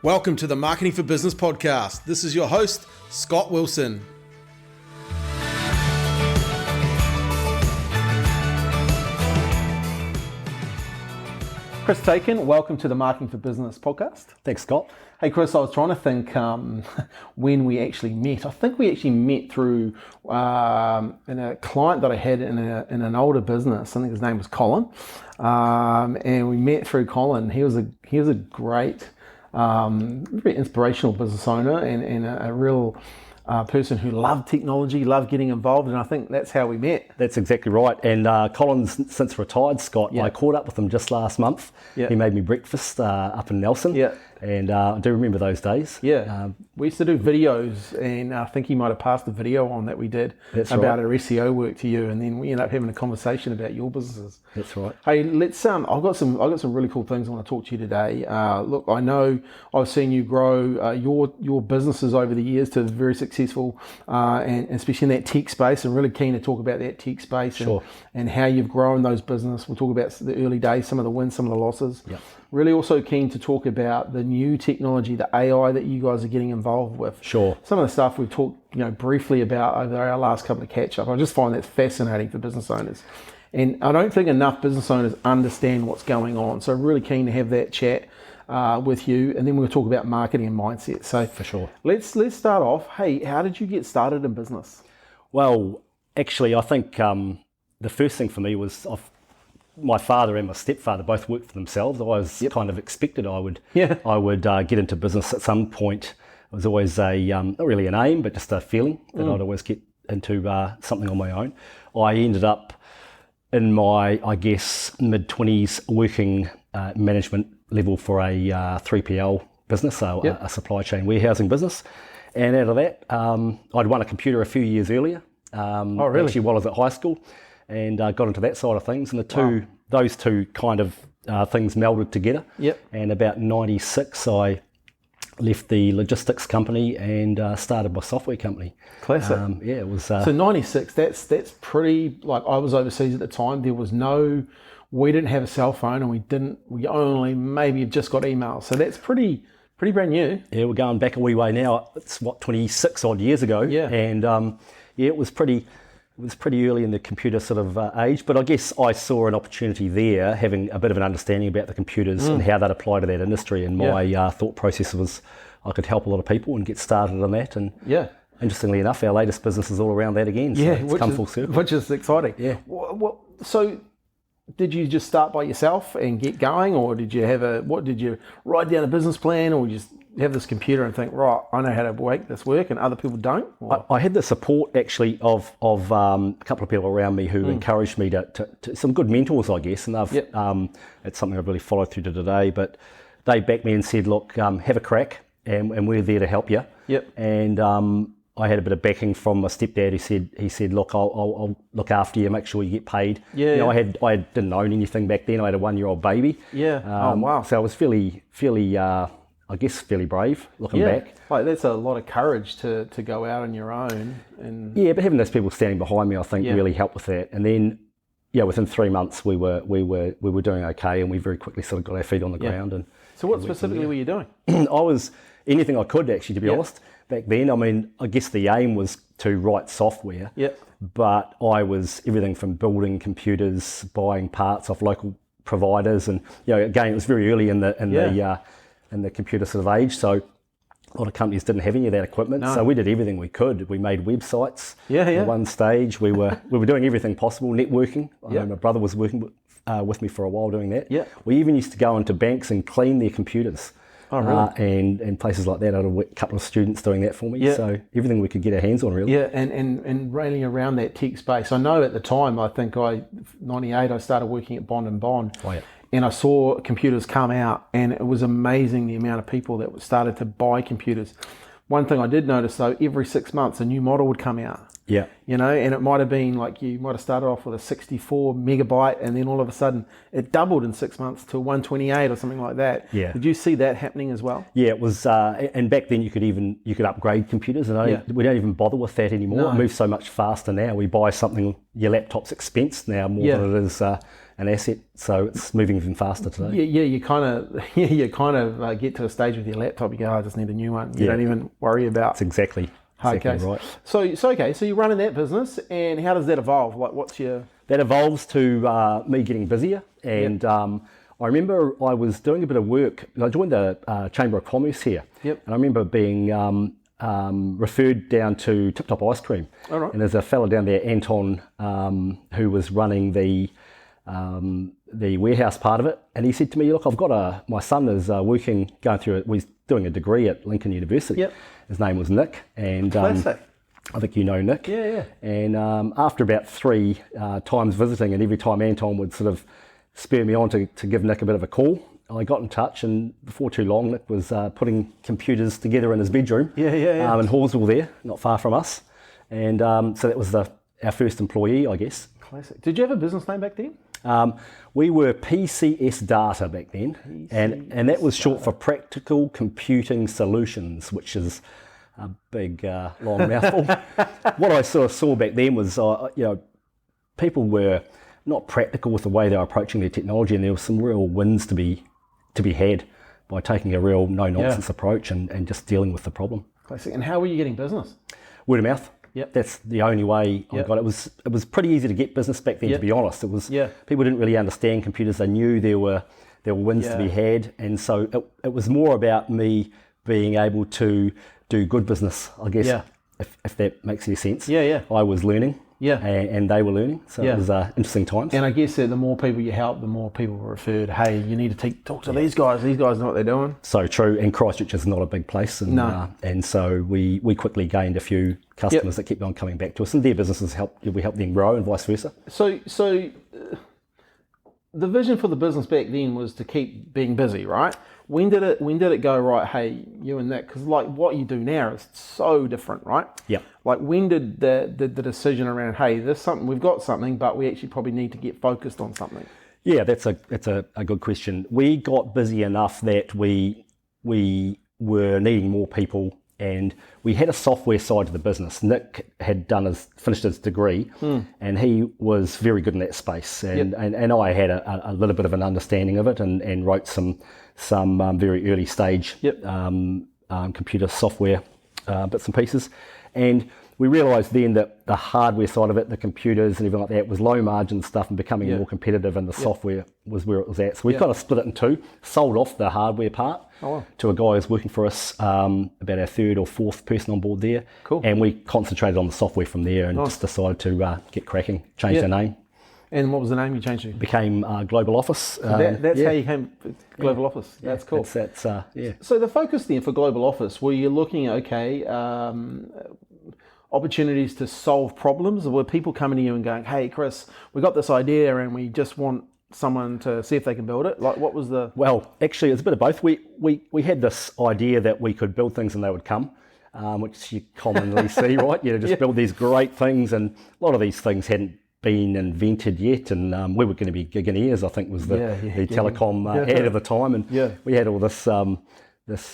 Welcome to the Marketing for Business podcast. This is your host, Scott Wilson. Chris Tacon, welcome to the Marketing for Business podcast. Thanks, Scott. Hey, Chris, I was trying to think when we actually met. I think we actually met through in a client that I had in an older business. I think his name was Colin, and we met through Colin. He was a great, very inspirational business owner and a real person who loved technology, loved getting involved, and I think that's how we met. That's exactly right. And Colin's since retired, Scott. Yeah. I caught up with him just last month. Yeah. He made me breakfast up in Nelson. Yeah. And I do remember those days. Yeah. We used to do videos, and I think he might have passed the video on that we did about our SEO work to you, and then we ended up having a conversation about your businesses. That's right. Hey, let's. I've got some really cool things I want to talk to you today. Look, I know I've seen you grow your businesses over the years to very successful, and especially in that tech space. I'm really keen to talk about that tech space. Sure. And how you've grown those businesses. We'll talk about the early days, some of the wins, some of the losses. Yep. Really also keen to talk about the new technology, the AI that you guys are getting involved with. Sure. Some of the stuff we've talked briefly about over our last couple of catch-up. I just find that fascinating for business owners. And I don't think enough business owners understand what's going on. So really keen to have that chat with you. And then we'll talk about marketing and mindset. So for sure. Let's start off. Hey, how did you get started in business? Well, actually, I think the first thing for me was my father and my stepfather both worked for themselves. I was kind of expected I would get into business at some point. It was always not really an aim, but just a feeling that I'd always get into something on my own. I ended up in my, mid-20s working management level for a 3PL business, a supply chain warehousing business. And out of that, I'd won a computer a few years earlier. Really? Actually, while I was at high school. And got into that side of things, and those two kind of things melded together. Yep. And about 96, I left the logistics company and started my software company. Classic. It was. So 96. That's pretty. Like, I was overseas at the time. We didn't have a cell phone, and we only maybe just got email. So that's pretty brand new. Yeah, we're going back a wee way now. It's 26 odd years ago. Yeah. And it was pretty. It was pretty early in the computer sort of age, but I guess I saw an opportunity there, having a bit of an understanding about the computers and how that apply to that industry. And my thought process was I could help a lot of people and get started on that. And interestingly enough, our latest business is all around that again. So it's come full circle. Which is exciting. Yeah. So did you just start by yourself and get going, or did you write down a business plan, or just have this computer and think, right, I know how to make this work, and other people don't? I had the support actually of a couple of people around me who encouraged me to some good mentors, I guess, and it's something I've really followed through to today. But they backed me and said, look, have a crack, and we're there to help you. Yep. And I had a bit of backing from my stepdad. He said, look, I'll look after you, make sure you get paid. Yeah. I didn't own anything back then. I had a 1-year-old baby. Yeah. Wow. So I was fairly brave looking back. Like, that's a lot of courage to go out on your own. And but having those people standing behind me, I think, really helped with that. And then, within 3 months, we were doing okay, and we very quickly sort of got our feet on the ground. And so, what specifically were you doing? I was anything I could, actually, to be honest. Back then, I mean, I guess the aim was to write software. Yeah. But I was everything from building computers, buying parts off local providers, and again, it was very early in the computer sort of age, so a lot of companies didn't have any of that equipment. No. So we did everything we could. We made websites. At one stage, we were doing everything possible, networking. I know my brother was working with me for a while doing that. We even used to go into banks and clean their computers. Oh, really? And places like that. I had a couple of students doing that for me. So everything we could get our hands on, really. Yeah, and railing around that tech space. I know at the time, I think 98, I started working at Bond & Bond. Oh, yeah. And I saw computers come out, and it was amazing the amount of people that started to buy computers. One thing I did notice, though, every 6 months a new model would come out. Yeah. You know, and it might have been like you might have started off with a 64 megabyte and then all of a sudden it doubled in 6 months to 128 or something like that. Yeah. Did you see that happening as well? Yeah, it was, and back then you could upgrade computers, and we don't even bother with that anymore. No. It moves so much faster now. We buy something, your laptop's expense now more than it is an asset, so it's moving even faster today. Yeah, you kind of get to a stage with your laptop. You go, I just need a new one. You don't even worry about. That's exactly right. So you're running that business, and how does that evolve? Like, what's your? That evolves to me getting busier, and I remember I was doing a bit of work. I joined the Chamber of Commerce here, and I remember being referred down to Tip Top Ice Cream. All right. And there's a fella down there, Anton, who was running the warehouse part of it, and he said to me, "Look, my son is he's doing a degree at Lincoln University." Yep. His name was Nick, and Classic. I think you know Nick. Yeah. And after about 3 times visiting, and every time Anton would sort of spur me on to give Nick a bit of a call, I got in touch, and before too long, Nick was putting computers together in his bedroom. Yeah. In Hawesville there, not far from us. And so that was our first employee, I guess. Classic. Did you have a business name back then? We were PCS Data back then, and that was short for Practical Computing Solutions, which is a big, long mouthful. What I sort of saw back then was, people were not practical with the way they were approaching their technology, and there were some real wins to be had by taking a real no-nonsense approach and just dealing with the problem. Classic. And how were you getting business? Word of mouth. Yep. That's the only way I got it. It was pretty easy to get business back then, to be honest. It was people didn't really understand computers. They knew there were wins to be had, and so it was more about me being able to do good business, I guess, if that makes any sense. Yeah. I was learning, and they were learning, so it was interesting times. And I guess that the more people you help, the more people were referred, hey, you need to talk to these guys. These guys know what they're doing. So true, and Christchurch is not a big place, and and so we quickly gained a few customers that kept on coming back to us, and their businesses we helped them grow, and vice versa. So the vision for the business back then was to keep being busy, right? When did it go right? Hey, you and that, because like what you do now is so different, right? Yeah. Like when did the decision around, hey, we've got something, but we actually probably need to get focused on something? Yeah, that's a good question. We got busy enough that we were needing more people, and we had a software side to the business. Nick had finished his degree, and he was very good in that space, and I had a little bit of an understanding of it, and wrote some very early stage computer software bits and pieces. And we realised then that the hardware side of it, the computers and everything like that, was low margin stuff and becoming more competitive, and the software was where it was at. So we kind of split it in two, sold off the hardware part to a guy who's working for us, about our third or fourth person on board there. Cool. And we concentrated on the software from there, and just decided to get cracking, changed our name. And what was the name you changed to? Became Global Office. That's how you came Global Office. That's cool. That's So the focus then for Global Office, were you looking at, opportunities to solve problems? Or were people coming to you and going, hey, Chris, we got this idea and we just want someone to see if they can build it? Like, what was the... Well, actually, it's a bit of both. We had this idea that we could build things and they would come, which you commonly see, right? Build these great things, and a lot of these things hadn't been invented yet, and we were going to be gig in ears, I think was the telecom ad of the time, and we had all this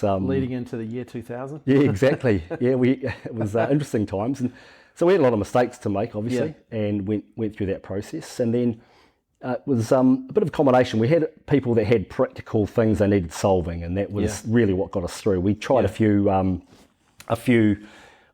leading into the year 2000. Yeah, exactly. It was interesting times, and so we had a lot of mistakes to make, obviously, and went through that process. And then it was a bit of a combination. We had people that had practical things they needed solving, and that was really what got us through. We tried a few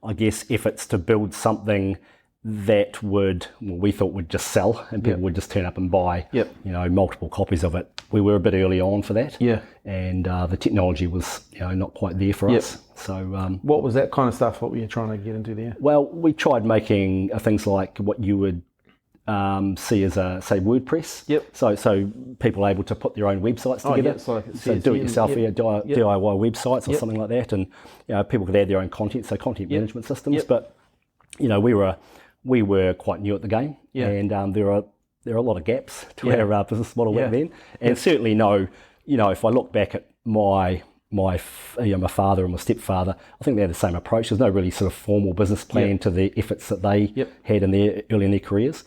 I guess efforts to build something that we thought would just sell, and people would just turn up and buy multiple copies of it. We were a bit early on for that, and the technology was not quite there for us. So what was that kind of stuff? What were you trying to get into there? Well, we tried making things like what you would see as say WordPress. So people are able to put their own websites together. So do it yourself, DIY websites or something like that, and people could add their own content, so content management systems. But we were quite new at the game, and there are a lot of gaps to our business model back then. And certainly if I look back at my my father and my stepfather, I think they had the same approach. There's no really sort of formal business plan to the efforts that they had early in their careers.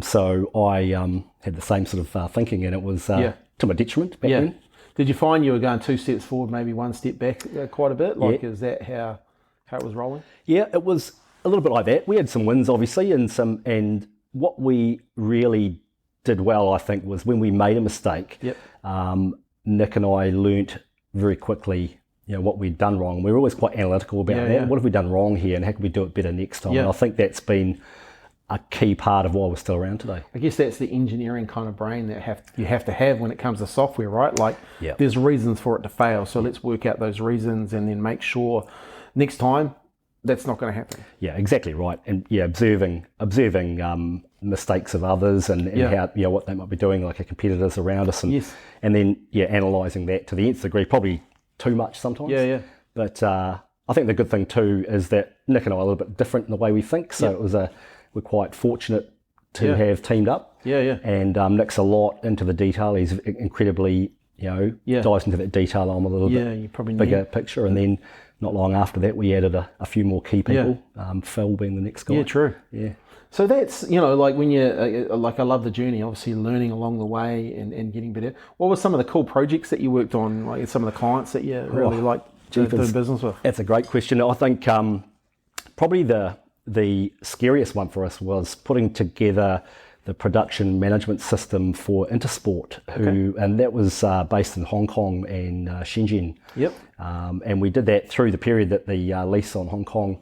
So I had the same sort of thinking, and it was to my detriment back then. Did you find you were going 2 steps forward, maybe 1 step back quite a bit? Like, is that how it was rolling? Yeah, it was a little bit like that. We had some wins, obviously, and what we really did well, I think, was when we made a mistake. Nick and I learnt very quickly, what we'd done wrong. We were always quite analytical about that. What have we done wrong here, and how can we do it better next time? And I think that's been a key part of why we're still around today. I guess that's the engineering kind of brain that you have to have when it comes to software, right? Like, there's reasons for it to fail, so let's work out those reasons and then make sure next time that's not going to happen. Yeah, exactly right. And observing mistakes of others and how what they might be doing, like our competitors around us, and then analysing that to the nth degree, probably too much sometimes. But I think the good thing too is that Nick and I are a little bit different in the way we think. So we're quite fortunate to have teamed up. And Nick's a lot into the detail. He's incredibly dives into that detail. I'm a little bit bigger picture, and then not long after that, we added a few more key people, Phil being the next guy. Yeah, true. Yeah. So that's, like when you, like I love the journey, obviously learning along the way and getting better. What were some of the cool projects that you worked on, like some of the clients that you really like doing business with? That's a great question. I think probably the scariest one for us was putting together the production management system for Intersport, and that was based in Hong Kong and Shenzhen. And we did that through the period that the lease on Hong Kong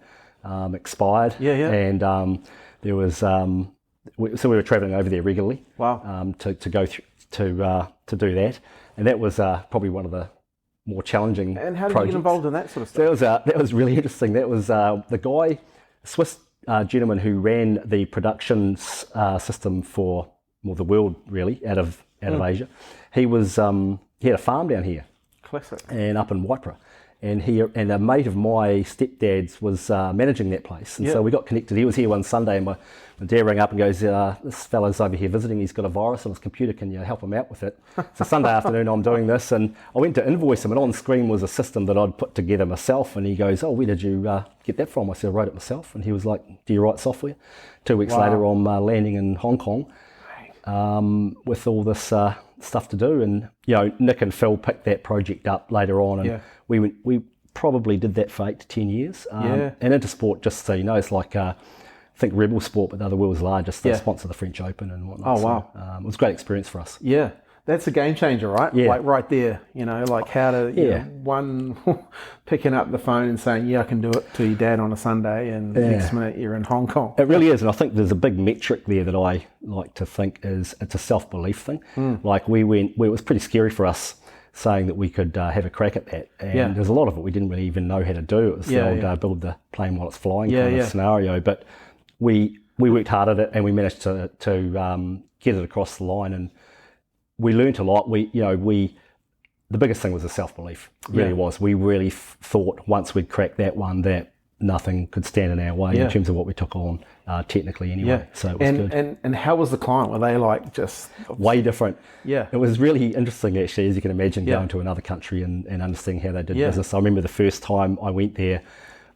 expired. And there was so we were travelling over there regularly. To go through to do that, and that was probably one of the more challenging. And how did you get involved in that sort of stuff? That was really interesting. That was the guy, Swiss gentleman who ran the production system for the world, really, out of Asia. He had a farm down here, and up in Waipara, and a mate of my stepdad's was managing that place, and so we got connected. He was here one Sunday, and my dad rang up and goes, "This fella's over here visiting. He's got a virus on his computer. Can you help him out with it?" So Sunday afternoon, I'm doing this, and I went to invoice him, and on screen was a system that I'd put together myself. And he goes, "Oh, where did you get that from?" I said, "I wrote it myself." And he was like, "Do you write software?" 2 weeks later, I'm landing in Hong Kong with all this stuff to do, and Nick and Phil picked that project up later on, and we probably did that for 8 to 10 years. And Intersport, just so you know, it's like I think Rebel Sport, but they're the world's largest. They sponsor the French Open and whatnot. Oh wow! So, it was a great experience for us. Yeah, that's a game changer, right? Like right there, like how to one picking up the phone and saying, "Yeah, I can do it," to your dad on a Sunday, and next minute you're in Hong Kong. It really is, and I think there's a big metric there that I like to think is it's a self-belief thing. Like it was pretty scary for us saying that we could have a crack at that, and there's a lot of it we didn't really even know how to do. It was the old build the plane while it's flying kind of scenario, but we worked hard at it, and we managed to get it across the line, and we learnt a lot. The biggest thing was the self-belief. It really was. We really thought once we'd cracked that one that nothing could stand in our way in terms of what we took on technically anyway. So it was good. And how was the client? Were they like just way different? It was really interesting actually, as you can imagine, going to another country and understanding how they did business. I remember the first time I went there,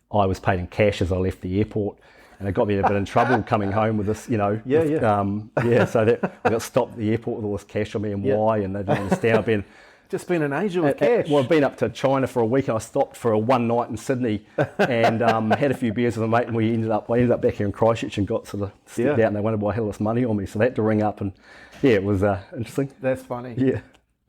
I was paid in cash as I left the airport. And it got me a bit in trouble coming home with this, so that I got stopped at the airport with all this cash on me, and why, and they didn't understand. I've been just been in Asia with cash. Well, I've been up to China for a week, and I stopped for one night in Sydney and had a few beers with a mate, and I ended up back here in Christchurch and got sort of stepped out, and they wondered why I had all this money on me, so they had to ring up, and it was interesting. That's funny.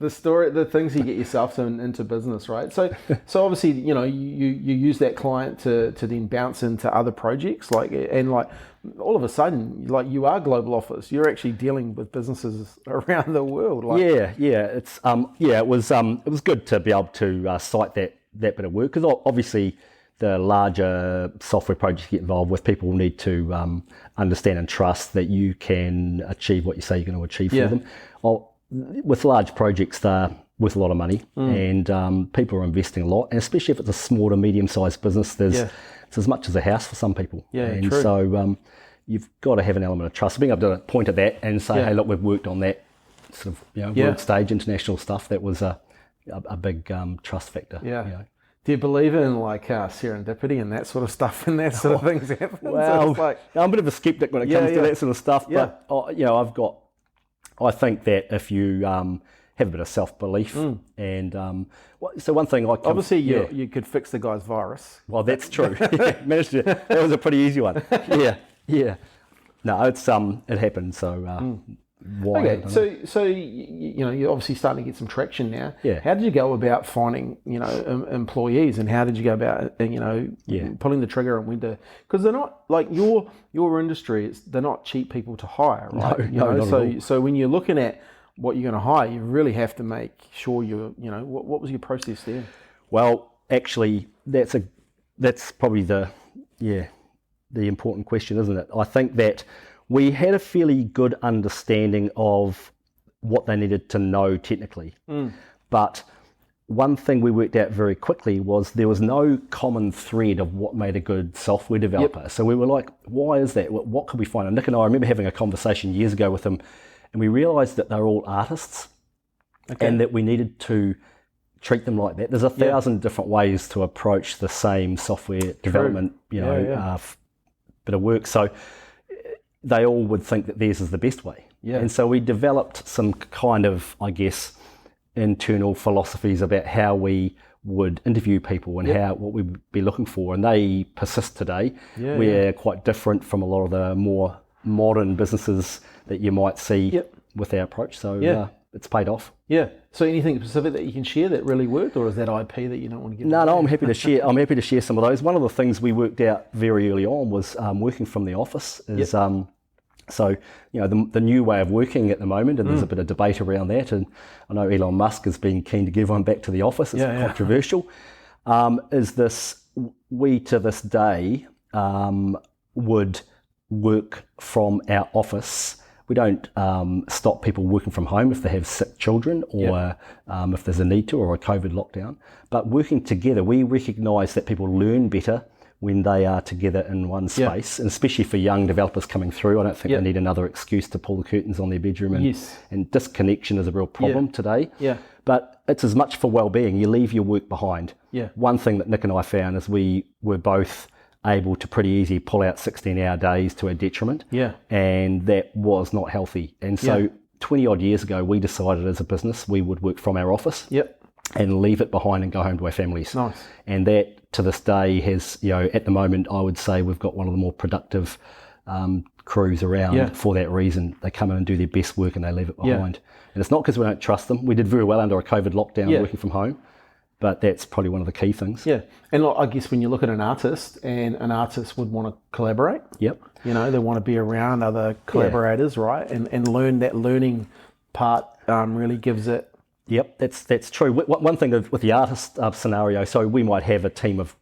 The things you get yourself into business, right? So obviously, you use that client to then bounce into other projects, and all of a sudden, like you are global office. You're actually dealing with businesses around the world. It's it was good to be able to cite that bit of work, because obviously the larger software projects you get involved with, people need to understand and trust that you can achieve what you say you're going to achieve for them. With large projects, they're worth a lot of money, and people are investing a lot, and especially if it's a small to medium-sized business, it's as much as a house for some people. True. So you've got to have an element of trust. Being able to point at that and say, hey, look, we've worked on that sort of world stage, international stuff, that was a big trust factor. Yeah. You know. Do you believe in like serendipity and that sort of stuff and that sort of things happen? Well, So it's like, I'm a bit of a skeptic when it comes to that sort of stuff, but you know, I think that if you have a bit of self-belief and so one thing I obviously you could fix the guy's virus. Well, that's true. Managed to. That was a pretty easy one. Yeah. No, it's it happened. So why? Okay, so you know, you're obviously starting to get some traction now. Yeah. How did you go about finding, you know, employees, and how did you go about, you know, pulling the trigger and when to? Because they're not like your industry. They're not cheap people to hire, right? No, not at all. So when you're looking at what you're going to hire, you really have to make sure you know, what was your process there? Well, actually, that's probably the important question, isn't it? I think that we had a fairly good understanding of what they needed to know technically. But one thing we worked out very quickly was there was no common thread of what made a good software developer. So we were like, why is that? What could we find? And Nick and I remember having a conversation years ago with them, and we realized that they're all artists and that we needed to treat them like that. There's 1,000 different ways to approach the same software development, bit of work. So they all would think that theirs is the best way. Yeah. And so we developed some kind of, I guess, internal philosophies about how we would interview people and what we would be looking for. And they persist today. We're quite different from a lot of the more modern businesses that you might see with our approach. So it's paid off. Yeah. So anything specific that you can share that really worked, or is that IP that you don't want to give? No, I'm happy to share. I'm happy to share some of those. One of the things we worked out very early on was working from the office. So, you know, the new way of working at the moment, and there's a bit of debate around that, and I know Elon Musk has been keen to give everyone back to the office. It's controversial. Is this, we to this day would work from our office. We don't stop people working from home if they have sick children or if there's a need to, or a COVID lockdown. But working together, we recognise that people learn better when they are together in one space, and especially for young developers coming through. I don't think they need another excuse to pull the curtains on their bedroom, and disconnection is a real problem today. But it's as much for well-being. You leave your work behind. One thing that Nick and I found is we were both able to pretty easily pull out 16-hour days to our detriment, and that was not healthy. And so 20 odd years ago, we decided as a business we would work from our office and leave it behind and go home to our families. Nice. And that to this day has, you know, at the moment, I would say we've got one of the more productive crews around for that reason. They come in and do their best work and they leave it behind. And it's not because we don't trust them. We did very well under a COVID lockdown working from home, but that's probably one of the key things. Yeah. And look, I guess when you look at an artist, and an artist would want to collaborate. You know, they want to be around other collaborators, right? And learn, that learning part really gives it. Yep, that's true. One thing with the artist scenario, so we might have a team of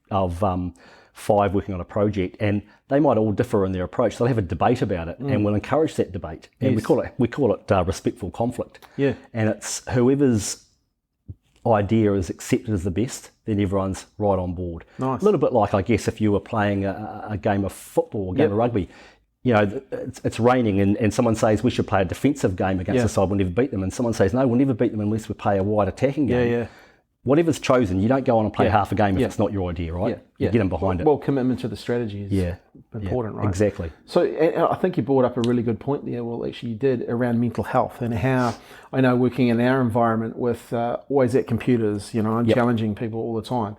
5 working on a project, and they might all differ in their approach. They'll have a debate about it, and we'll encourage that debate. And we call it respectful conflict. And it's whoever's idea is accepted as the best, then everyone's right on board. Nice. A little bit like, I guess, if you were playing a game of football, a game of rugby. You know, it's raining and someone says we should play a defensive game against the side, we'll never beat them. And someone says, no, we'll never beat them unless we play a wide attacking game. Whatever's chosen, you don't go on and play half a game if it's not your idea, right? You get them behind it. Well, commitment to the strategy is important, right? Exactly. So I think you brought up a really good point there. Well, actually you did, around mental health, and how I know working in our environment with always at computers, you know, and challenging people all the time.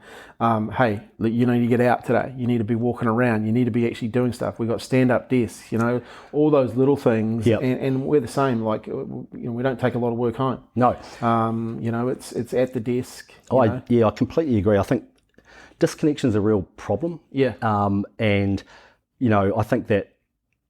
Hey, you need to get out today. You need to be walking around. You need to be actually doing stuff. We've got stand-up desks, you know, all those little things. And we're the same. Like, you know, we don't take a lot of work home. No. You know, it's at the desk. I completely agree. I think disconnection is a real problem. And, you know, I think that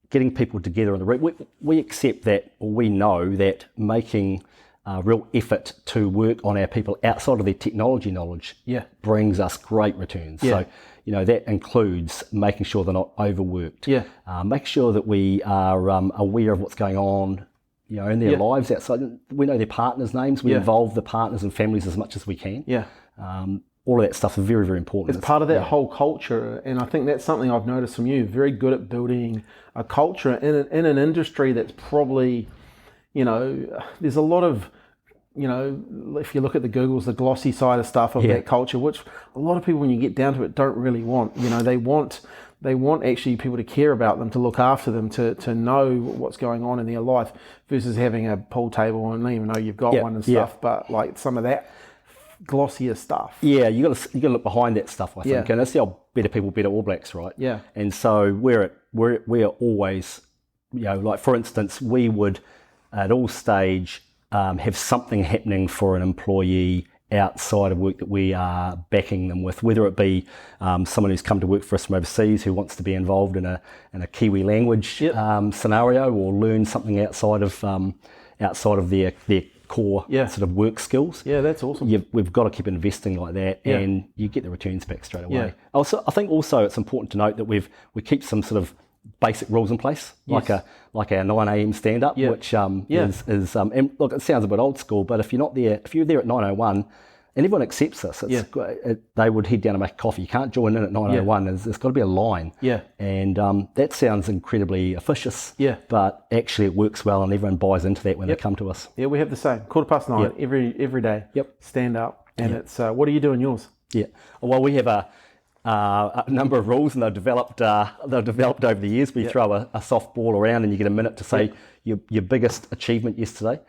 getting people together in the room, we accept that, or we know that making a real effort to work on our people outside of their technology knowledge brings us great returns. So, you know, that includes making sure they're not overworked. Making sure that we are aware of what's going on, you know, in their lives outside. We know their partners' names. We involve the partners and families as much as we can. All of that stuff is very, very important. It's part of that whole culture, and I think that's something I've noticed from you. Very good at building a culture in an industry that's probably, you know, there's a lot of you know, if you look at the Googles, the glossy side of stuff of that culture, which a lot of people, when you get down to it, don't really want. You know, they want actually people to care about them, to look after them, to know what's going on in their life, versus having a pool table and even though you've got one and stuff, but like some of that glossier stuff. Yeah, you got to look behind that stuff, I think, and that's the better people, better All Blacks, right? Yeah. And so we are always, you know, like for instance, we would at all stage have something happening for an employee outside of work that we are backing them with, whether it be someone who's come to work for us from overseas who wants to be involved in a Kiwi language scenario, or learn something outside of their core sort of work skills. Yeah, that's awesome. We've got to keep investing like that, and you get the returns back straight away. Yeah. Also, I think also it's important to note that we keep some sort of basic rules in place, like our 9 a.m. stand up, which is and look, it sounds a bit old school, but if you're there at 9:01 and everyone accepts this, they would head down and make a coffee. You can't join in at 9:01. There's got to be a line. Yeah. And that sounds incredibly officious. Yeah. But actually it works well, and everyone buys into that when they come to us. Yeah, we have the same 9:15 every day. Yep. Stand up, and it's what are you doing yours? Yeah. Well, we have a number of rules, and they've developed over the years. We throw a softball around, and you get a minute to say your biggest achievement yesterday,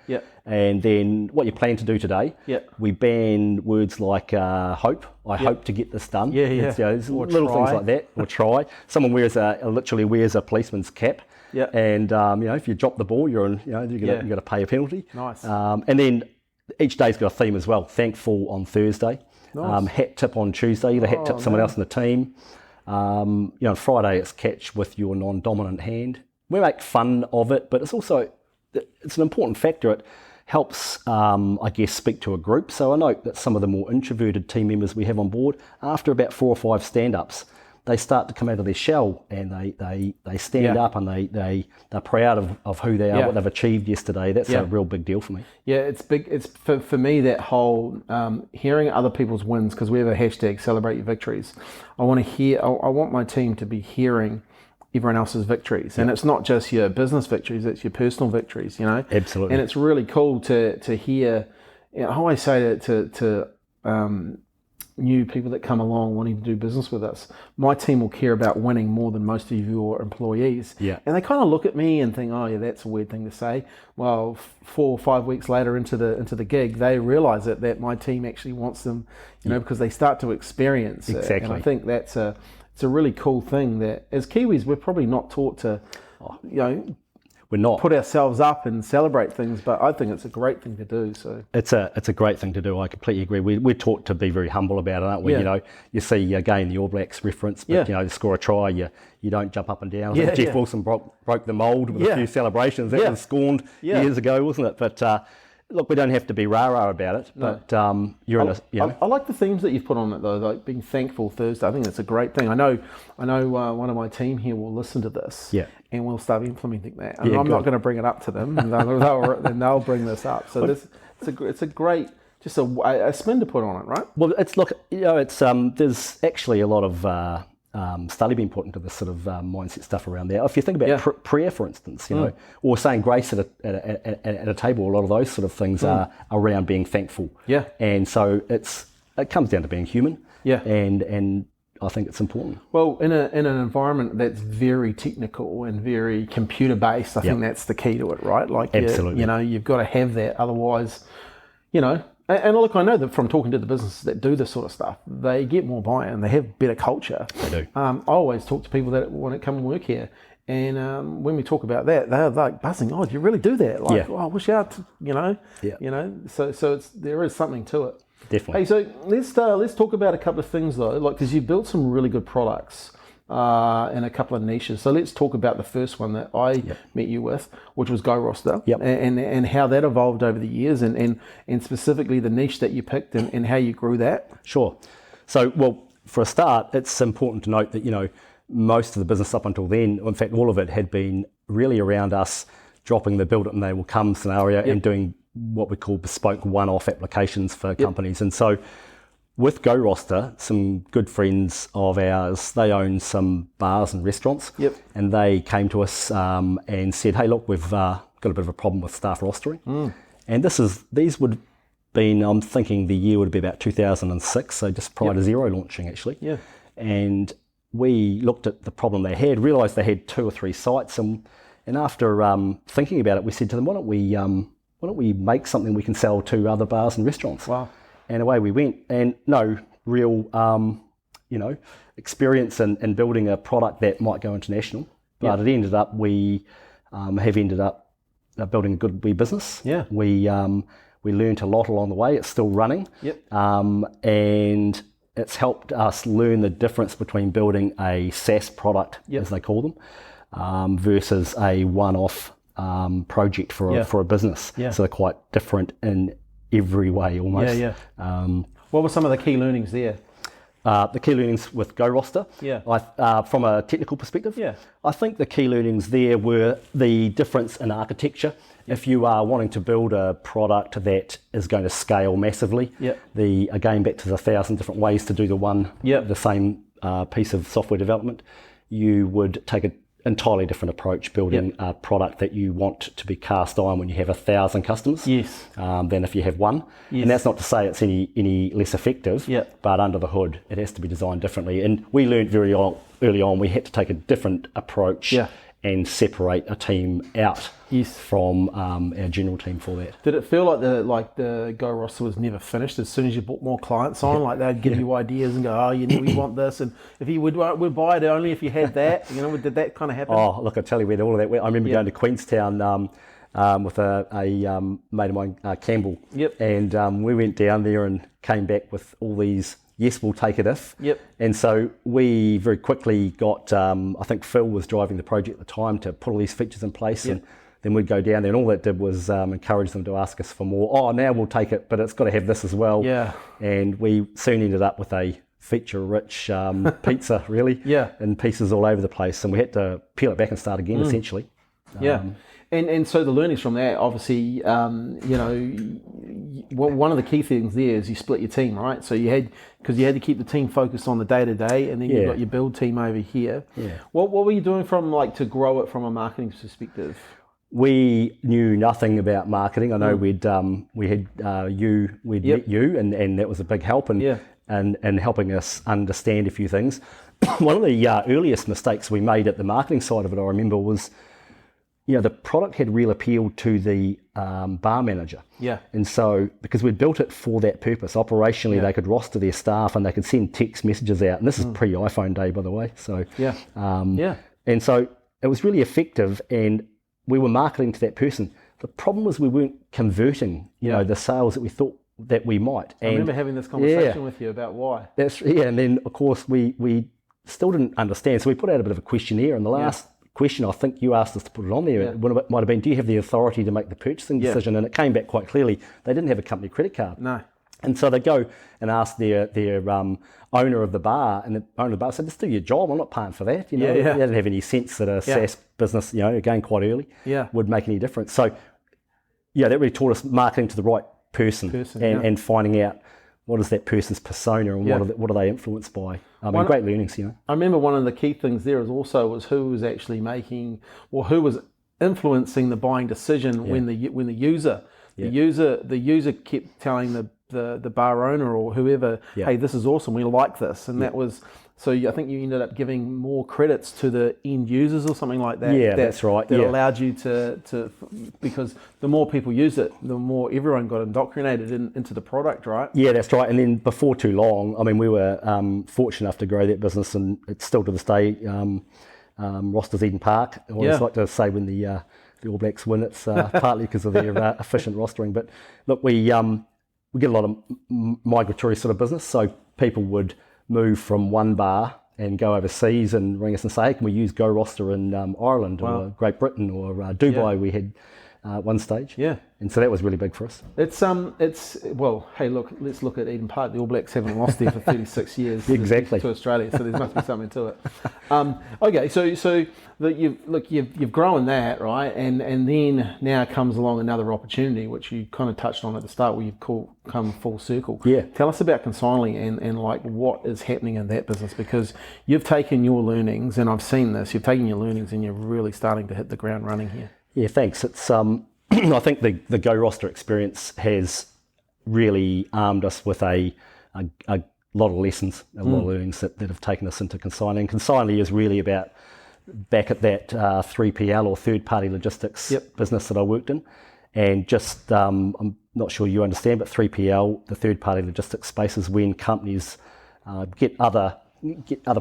and then what you plan to do today. We ban words like hope. I hope to get this done. There's little things like that. Or try. Someone literally wears a policeman's cap. And you know, if you drop the ball, you got to pay a penalty. Nice. And then each day's got a theme as well. Thankful on Thursday. Nice. Hat tip on Tuesday, either hat tip someone else in the team. You know, Friday it's catch with your non-dominant hand. We make fun of it, but it's an important factor. It helps, I guess, speak to a group. So I note that some of the more introverted team members we have on board, after about 4 or 5 stand-ups, they start to come out of their shell, and they stand up, and they're proud of who they are, what they've achieved yesterday. That's a real big deal for me. Yeah, it's big. It's for me, that whole hearing other people's wins, because we have a hashtag celebrate your victories. I want my team to be hearing everyone else's victories, and it's not just your business victories; it's your personal victories. You know, absolutely. And it's really cool to hear. You know, I always say to new people that come along wanting to do business with us, my team will care about winning more than most of your employees. Yeah. And they kind of look at me and think, oh yeah, that's a weird thing to say. Well, 4 or 5 weeks later into the gig, they realize that my team actually wants them, you know, because they start to experience it. And I think it's a really cool thing that as Kiwis, we're probably not taught to, you know, we're not put ourselves up and celebrate things, but I think it's a great thing to do. So it's a great thing to do. I completely agree. We're taught to be very humble about it, aren't we? You know, you see again the All Blacks reference, but you know, to score a try, you don't jump up and down. Jeff Wilson broke the mould with a few celebrations. That was scorned years ago, wasn't it? But look, we don't have to be rah-rah about it, but I like the themes that you've put on it though, like being thankful Thursday. I think that's a great thing. I know one of my team here will listen to this, and we'll start implementing that. And I'm not going to bring it up to them, and they'll bring this up. So it's a great, just a spin to put on it, right? Well, there's actually a lot of study being put into this sort of mindset stuff around there. If you think about prayer, for instance, you know, or saying grace at a table, a lot of those sort of things are around being thankful. Yeah. And so it comes down to being human. Yeah. And I think it's important. Well, in an environment that's very technical and very computer based, I think that's the key to it, right? Like, absolutely. You know, you've got to have that, otherwise, you know. And look, I know that from talking to the businesses that do this sort of stuff, they get more buy-in, they have better culture. They do. I always talk to people that want to come and work here, and when we talk about that, they're like buzzing. Oh, do you really do that? Like, oh, I wish I had, you know. So there is something to it. Definitely. Hey, so let's talk about a couple of things though, like because you've built some really good products in a couple of niches. So let's talk about the first one that I met you with, which was Go Roster, and how that evolved over the years, and specifically the niche that you picked and how you grew that. Sure. So, well, for a start, it's important to note that, you know, most of the business up until then, in fact, all of it had been really around us dropping the build it and they will come scenario and doing what we call bespoke one-off applications for companies. And so with Go Roster, some good friends of ours, they own some bars and restaurants, and they came to us and said, hey, look, we've got a bit of a problem with staff rostering. And these would I'm thinking the year would be about 2006, so just prior to Xero launching actually. Yeah. And we looked at the problem they had, realised they had 2 or 3 sites, and after thinking about it, we said to them, why don't we make something we can sell to other bars and restaurants? Wow. And away we went, and no real experience in building a product that might go international, but it ended up, we have ended up building a good wee business. Yeah. We learned a lot along the way. It's still running. Yep. And it's helped us learn the difference between building a SaaS product, as they call them, versus a one-off project for a business. Yeah. So they're quite different in every way almost. Yeah, yeah. What were some of the key learnings there? The key learnings with GoRoster, from a technical perspective, I think the key learnings there were the difference in architecture. If you are wanting to build a product that is going to scale massively, again back to the 1,000 different ways to do the same piece of software development, you would take an entirely different approach building a product that you want to be cast iron when you have 1,000 customers than if you have one. And that's not to say it's any less effective, but under the hood it has to be designed differently. And we learned very early on we had to take a different approach and separate a team out from our general team for that. Did it feel like the Go roster was never finished? As soon as you brought more clients on, like they'd give you ideas and go, oh, we want this, and if you would buy it only if you had that. Did that kind of happen? Oh, look, I tell you where all of that went. I remember going to Queenstown with a mate of mine, Campbell, and we went down there and came back with all these. Yes, we'll take it if. And so we very quickly got, I think Phil was driving the project at the time to put all these features in place, and then we'd go down there, and all that did was encourage them to ask us for more. Oh, now we'll take it, but it's got to have this as well. And we soon ended up with a feature-rich pizza, really, in pieces all over the place, and we had to peel it back and start again, essentially. And so the learnings from that, obviously, one of the key things there is you split your team, right? So you had to keep the team focused on the day-to-day, and then you've got your build team over here. What were you doing to grow it from a marketing perspective? We knew nothing about marketing. I know we'd met you, and that was a big help and helping us understand a few things. One of the earliest mistakes we made at the marketing side of it, I remember, was the product had real appeal to the bar manager. And so, because we'd built it for that purpose, operationally they could roster their staff and they could send text messages out. And this is pre-iPhone day, by the way. So, and so it was really effective, and we were marketing to that person. The problem was we weren't converting, the sales that we thought that we might. I remember having this conversation with you about why. And then of course we still didn't understand. So we put out a bit of a questionnaire, and the last question, I think you asked us to put it on there, it might have been, do you have the authority to make the purchasing decision? And it came back quite clearly, they didn't have a company credit card. No. And so they go and ask their owner of the bar, and the owner of the bar said, just do your job, I'm not paying for that. They didn't have any sense that a SaaS business, again quite early, would make any difference. So that really taught us marketing to the right person and finding out what is that person's persona, and what are they influenced by. Great learnings, I remember one of the key things there was who was actually who was influencing the buying decision when the user kept telling the bar owner or whoever, hey, this is awesome, we like this, and that was. So I think you ended up giving more credits to the end users or something like that. That's right. That allowed you to because the more people use it, the more everyone got indoctrinated into the product, right? Yeah, that's right. And then before too long, we were fortunate enough to grow that business, and it's still to this day rosters Eden Park. I always like to say when the All Blacks win, it's partly because of their efficient rostering. But look, we get a lot of migratory sort of business, so people would move from one bar and go overseas and ring us and say, hey, can we use GoRoster in Ireland or Great Britain or Dubai? We had one stage. And so that was really big for us. Hey, look, let's look at Eden Park. The All Blacks haven't lost there for 36 years exactly to Australia, so there must be something to it. Okay, so you've grown that, right? And then now comes along another opportunity, which you kind of touched on at the start, where you've come full circle. Tell us about Consignly and like what is happening in that business, because you've taken your learnings, and I've seen this, you've taken your learnings and you're really starting to hit the ground running here. Yeah, thanks. It's I think the GoRoster experience has really armed us with a lot of lessons, a lot of learnings that have taken us into Consignly. And Consignly is really about back at that 3PL or third-party logistics business that I worked in. And just, I'm not sure you understand, but 3PL, the third-party logistics space, is when companies get other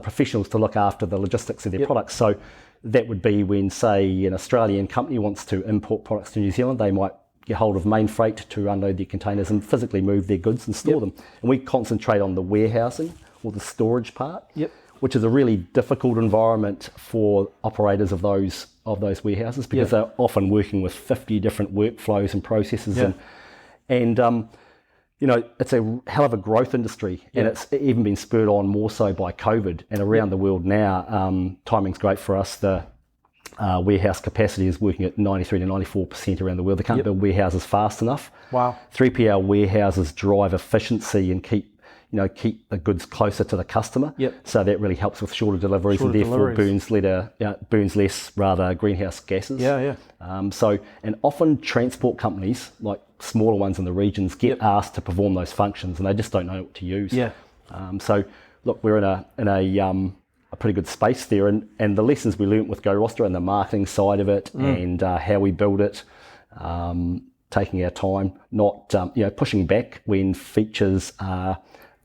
professionals to look after the logistics of their products. So that would be when, say, an Australian company wants to import products to New Zealand, they might get hold of main freight to unload their containers and physically move their goods and store them. And we concentrate on the warehousing or the storage part, which is a really difficult environment for operators of those warehouses, because they're often working with 50 different workflows and processes, and you know, it's a hell of a growth industry, and it's even been spurred on more so by COVID. And around the world now, timing's great for us. The warehouse capacity is working at 93 to 94% around the world. They can't build warehouses fast enough. Wow. 3PL warehouses drive efficiency and keep the goods closer to the customer. So that really helps with shorter deliveries and therefore burns less greenhouse gases. And often transport companies, like smaller ones in the regions, get asked to perform those functions, and they just don't know what to use. So look, we're in a pretty good space there, and the lessons we learnt with Go Roster and the marketing side of it, and how we build it, taking our time, not pushing back when features are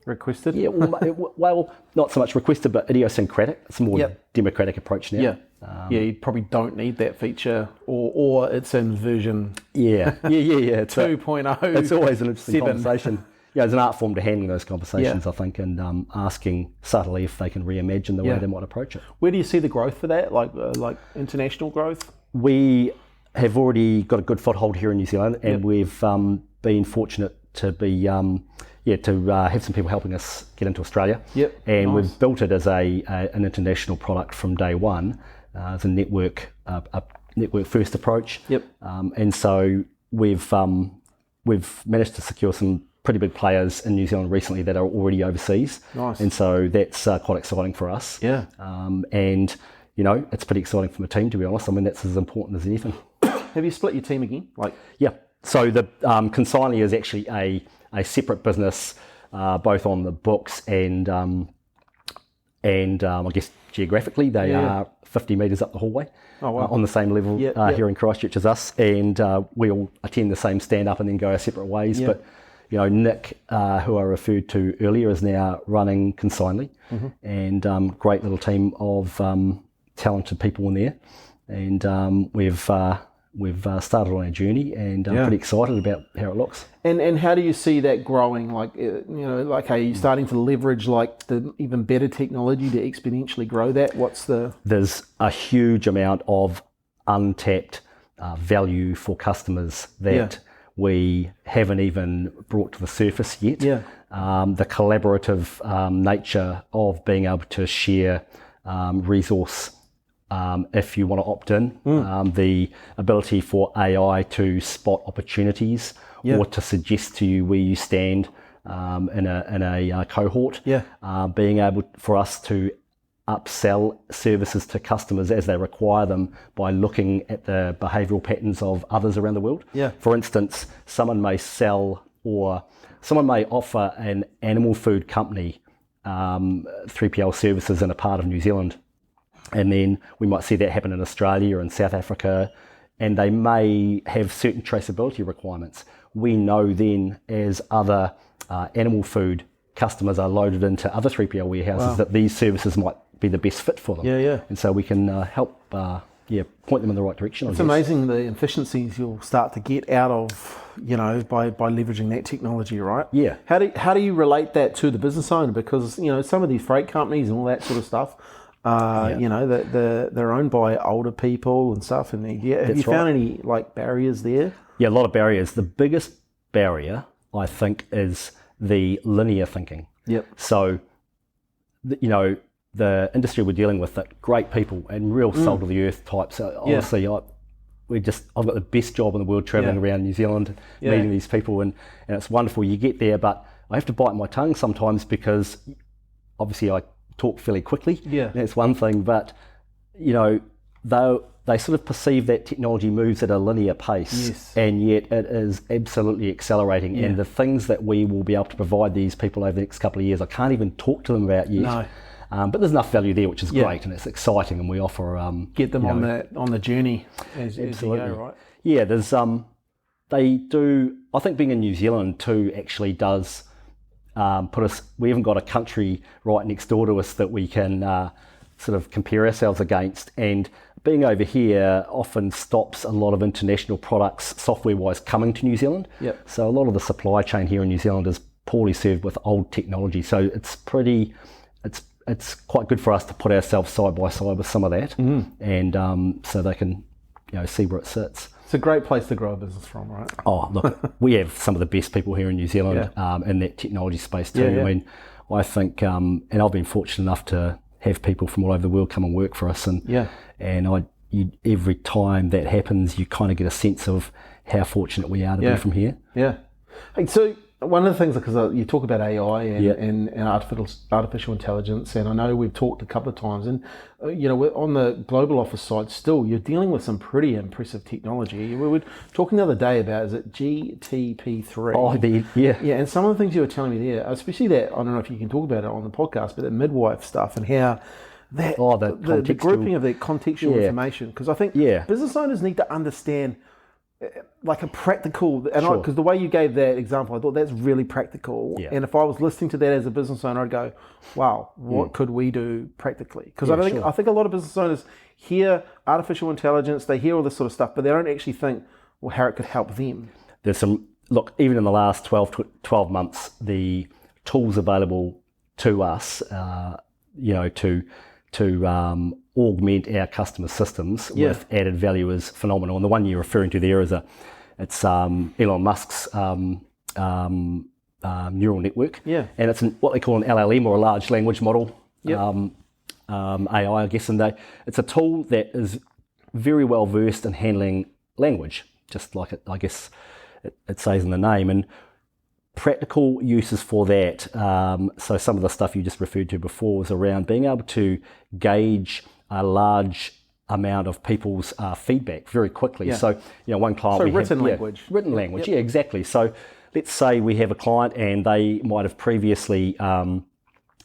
requested. Well, not so much requested, but idiosyncratic. It's a more democratic approach now. You probably don't need that feature, or it's in version It's 2.0. It's always an interesting conversation. There's an art form to handling those conversations, I think, and asking subtly if they can reimagine the way they might approach it. Where do you see the growth for that, like international growth? We have already got a good foothold here in New Zealand, and we've been fortunate to be have some people helping us get into Australia. And we've built it as an international product from day one, as a network first approach. And so we've managed to secure some pretty big players in New Zealand recently that are already overseas. And so that's quite exciting for us. And it's pretty exciting for my team, to be honest. I mean, that's as important as anything. Have you split your team again? So the Consignly is actually a separate business, both on the books and I guess geographically they are 50 metres up the hallway. On the same level here in Christchurch as us, and we all attend the same stand-up and then go our separate ways. But Nick, who I referred to earlier, is now running Consignly, and great little team of talented people in there, and we've started on our journey, and I'm pretty excited about how it looks. And how do you see that growing? Are you starting to leverage the even better technology to exponentially grow that? There's a huge amount of untapped value for customers that we haven't even brought to the surface yet. The collaborative nature of being able to share resource, if you want to opt in, the ability for AI to spot opportunities or to suggest to you where you stand in a cohort, being able for us to upsell services to customers as they require them by looking at the behavioural patterns of others around the world. For instance, someone may offer an animal food company 3PL services in a part of New Zealand, and then we might see that happen in Australia and South Africa, and they may have certain traceability requirements. We know then, as other animal food customers are loaded into other 3PL warehouses, that these services might be the best fit for them. And so we can help point them in the right direction. It's amazing the efficiencies you'll start to get out of, by leveraging that technology, right? How do you relate that to the business owner? Because, some of these freight companies and all that sort of stuff, they're owned by older people and stuff. And have you found any barriers there? A lot of barriers. The biggest barrier, I think, is the linear thinking. So, the industry we're dealing with, that great people and real salt of the earth types. So honestly, I've got the best job in the world traveling around New Zealand, meeting these people, and it's wonderful. You get there, but I have to bite my tongue sometimes because obviously I talk fairly quickly. That's one thing, but they they sort of perceive that technology moves at a linear pace, and yet it is absolutely accelerating. And the things that we will be able to provide these people over the next couple of years, I can't even talk to them about yet. No. But there's enough value there, which is great, and it's exciting, and we offer get them on the journey as you go, right? Yeah, there's they do. I think being in New Zealand too actually does put us. We haven't got a country right next door to us that we can sort of compare ourselves against, and being over here often stops a lot of international products software-wise coming to New Zealand. Yep. So a lot of the supply chain here in New Zealand is poorly served with old technology. So it's quite good for us to put ourselves side by side with some of that, and so they can see where it sits. It's a great place to grow a business from, right? Oh, look, we have some of the best people here in New Zealand in that technology space too. I mean, I think, and I've been fortunate enough to have people from all over the world come and work for us, and every time that happens, you kind of get a sense of how fortunate we are to be from here. Yeah. Hey, so one of the things, because you talk about AI and artificial intelligence, and I know we've talked a couple of times, and we're on the global office side still, you're dealing with some pretty impressive technology. We were talking the other day about, is it GTP3? Oh, yeah, and some of the things you were telling me there, especially that, I don't know if you can talk about it on the podcast, but the midwife stuff and how that the grouping of that contextual information, because I think business owners need to understand like a practical, and because the way you gave that example, I thought that's really practical. And if I was listening to that as a business owner, I'd go, "Wow, what could we do practically?" Because I think a lot of business owners hear artificial intelligence, they hear all this sort of stuff, but they don't actually think, well, how it could help them. There's some even in the last 12 months, the tools available to us, to augment our customer systems with added value is phenomenal. And the one you're referring to there it's Elon Musk's neural network. And it's what they call an LLM, or a large language model, AI, I guess. And it's a tool that is very well versed in handling language, just like it says in the name. And practical uses for that. So some of the stuff you just referred to before was around being able to gauge a large amount of people's feedback very quickly. So, one client... So written language. Written language, exactly. So let's say we have a client and they might have previously have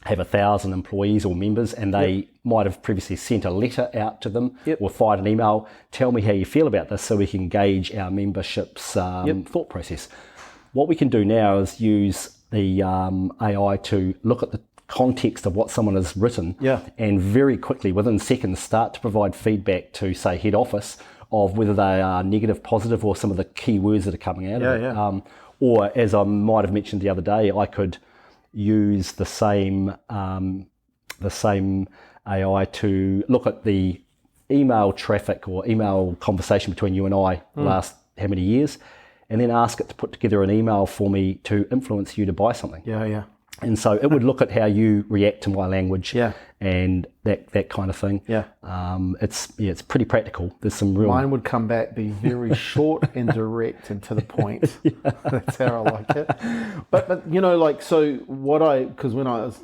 1,000 employees or members, and they might have previously sent a letter out to them or fired an email, tell me how you feel about this, so we can gauge our membership's thought process. What we can do now is use the AI to look at the context of what someone has written, and very quickly, within seconds, start to provide feedback to, say, head office of whether they are negative, positive, or some of the key words that are coming out of it. Or, as I might have mentioned the other day, I could use the same AI to look at the email traffic or email conversation between you and I last how many years, and then ask it to put together an email for me to influence you to buy something. And so it would look at how you react to my language and that kind of thing. It's pretty practical. There's some real... Mine would come back, be very short and direct and to the point. That's how I like it. But so because when I was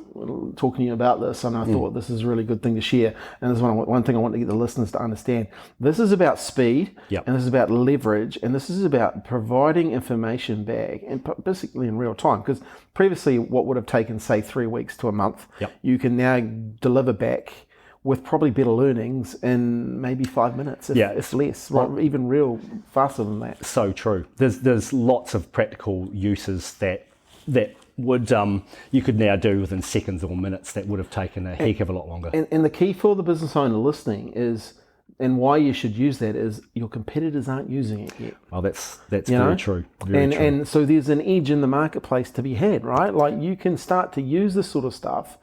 talking to you about this, and I thought this is a really good thing to share, and this is one thing I want to get the listeners to understand. This is about speed, and this is about leverage, and this is about providing information back, and basically in real time. Because previously, what would have taken, say, 3 weeks to a month, you can now deliver back with probably better learnings in maybe 5 minutes, if less, even real faster than that. So true. There's lots of practical uses that would you could now do within seconds or minutes that would have taken a heck of a lot longer. And the key for the business owner listening is, and why you should use that, is your competitors aren't using it yet. Well, that's very true. And so there's an edge in the marketplace to be had, right? Like, you can start to use this sort of stuff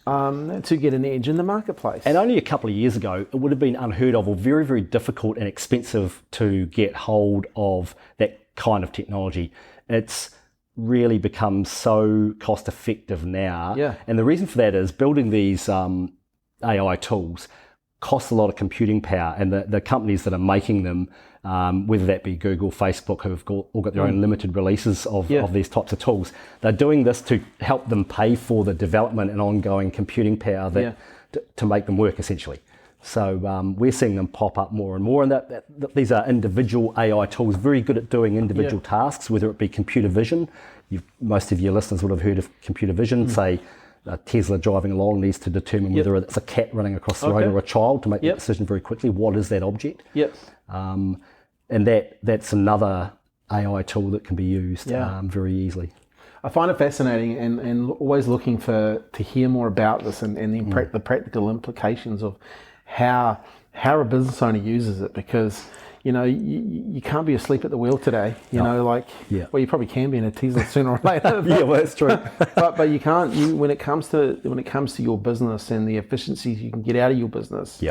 to get an edge in the marketplace. And only a couple of years ago, it would have been unheard of, or very, very difficult and expensive to get hold of that kind of technology. It's really become so cost effective now. And the reason for that is building these AI tools costs a lot of computing power, and the companies that are making them, whether that be Google, Facebook, who've all got their own limited releases of these types of tools, they're doing this to help them pay for the development and ongoing computing power to make them work, essentially. So we're seeing them pop up more and more, and these are individual AI tools, very good at doing individual tasks, whether it be computer vision. Most of your listeners would have heard of computer vision, say Tesla driving along needs to determine whether it's a cat running across the road or a child, to make the decision very quickly. What is that object? And that's another AI tool that can be used very easily. I find it fascinating and always looking to hear more about this and the practical implications of how a business owner uses it, because you can't be asleep at the wheel today. Well, you probably can be in a Tesla sooner or later. Well, that's true. but you can't. When it comes to your business and the efficiencies you can get out of your business.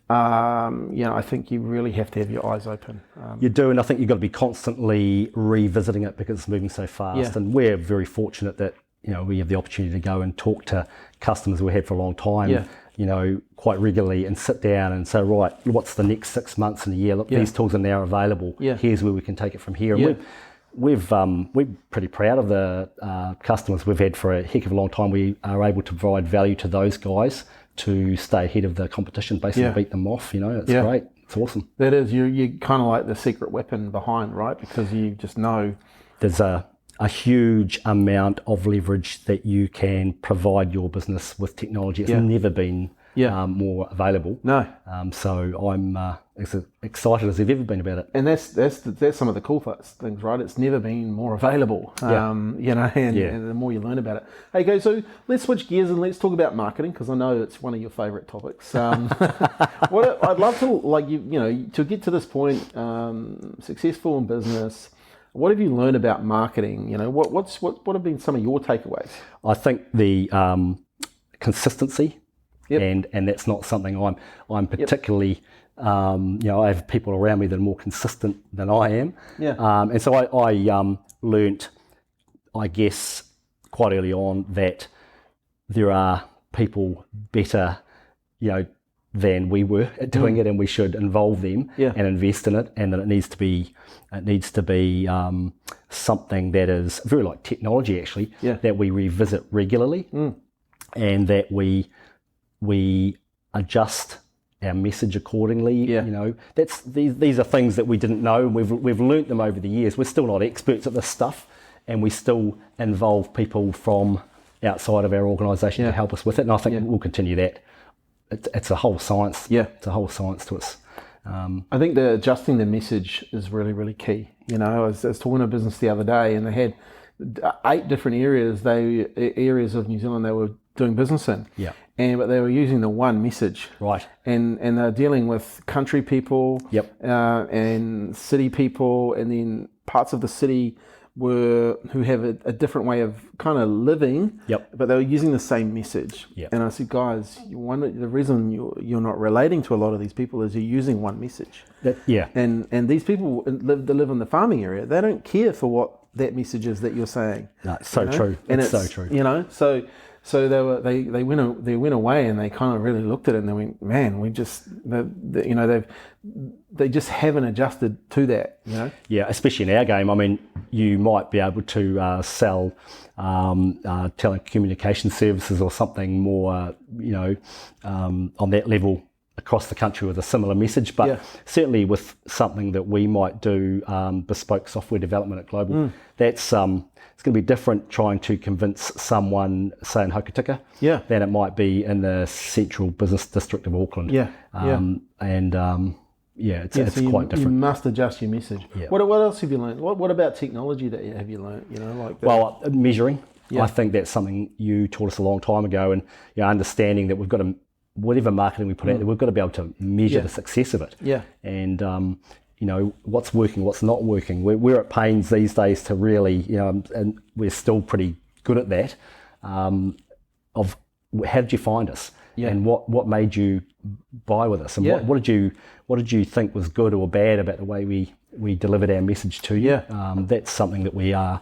I think you really have to have your eyes open. You do, and I think you've got to be constantly revisiting it because it's moving so fast. And we're very fortunate that we have the opportunity to go and talk to customers we had for a long time. Quite regularly, and sit down and say, right, what's the next 6 months and a year? Look, these tools are now available. Here's where we can take it from here. And we're pretty proud of the customers we've had for a heck of a long time. We are able to provide value to those guys to stay ahead of the competition, basically beat them off. It's great. It's awesome. That is, you're kind of like the secret weapon behind, right? Because you just know there's a huge amount of leverage that you can provide your business with technology. It's never been more available. No. So I'm as excited as I've ever been about it. And that's some of the cool things, right? It's never been more available. And the more you learn about it. Hey, okay, so let's switch gears and let's talk about marketing, because I know it's one of your favorite topics. What I'd love to to get to this point, successful in business. What have you learned about marketing? What have been some of your takeaways? I think the consistency, and that's not something I'm particularly. I have people around me that are more consistent than I am. And so I learnt, I guess, quite early on that there are people better, than we were at doing it, and we should involve them and invest in it, and that it needs to be something that is very like technology, actually, that we revisit regularly, and that we adjust our message accordingly. These are things that we didn't know, and we've learnt them over the years. We're still not experts at this stuff, and we still involve people from outside of our organisation to help us with it, and I think we'll continue that. It's a whole science. It's a whole science to us. I think adjusting the message is really, really key. I was talking to a business the other day, and they had 8 different areas of New Zealand they were doing business in. But they were using the one message. Right. And they're dealing with country people. And city people, and then parts of the city who have a different way of kind of living, but they were using the same message. And I said, guys, the reason you're not relating to a lot of these people is you're using one message. And these people that live in the farming area, they don't care for what that message is that you're saying. No, it's so true. And it's so true. So they went away, and they kind of really looked at it, and they went, man, they just haven't adjusted to that. Yeah, especially in our game. I mean, you might be able to sell telecommunication services or something more, on that level across the country with a similar message, but certainly with something that we might do, bespoke software development at Global, that's it's going to be different trying to convince someone, say in Hokitika, than it might be in the central business district of Auckland. It's so quite different. You must adjust your message. What else have you learned? What about technology that have you learned? Well, measuring. I think that's something you taught us a long time ago, and understanding that we've got to, whatever marketing we put out there, we've got to be able to measure the success of it. And what's working, what's not working. We're at pains these days to really, and we're still pretty good at that, of how did you find us? And what made you buy with us? And what did you think was good or bad about the way we delivered our message to you? That's something that we are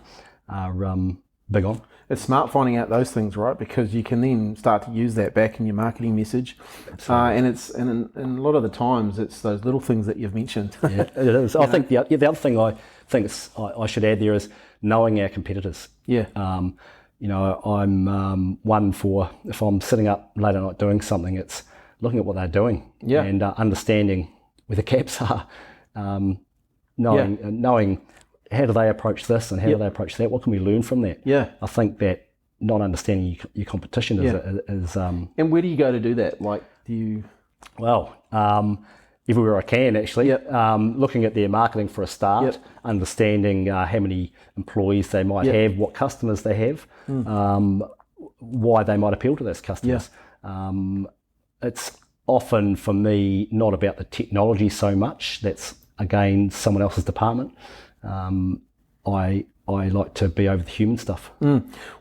big on. It's smart finding out those things, right? Because you can then start to use that back in your marketing message. And a lot of the times it's those little things that you've mentioned. It is. I think the other thing I think I should add there is knowing our competitors. I'm one for, if I'm sitting up late at night doing something, it's looking at what they're doing and understanding where the gaps are, knowing how do they approach this and how do they approach that, what can we learn from that. I think that not understanding your competition is and where do you go to do that? Like, do you... Well, everywhere I can, actually. Looking at their marketing for a start, understanding how many employees they might have, what customers they have, why they might appeal to those customers. It's often, for me, not about the technology so much. That's, again, someone else's department. I like to be over the human stuff.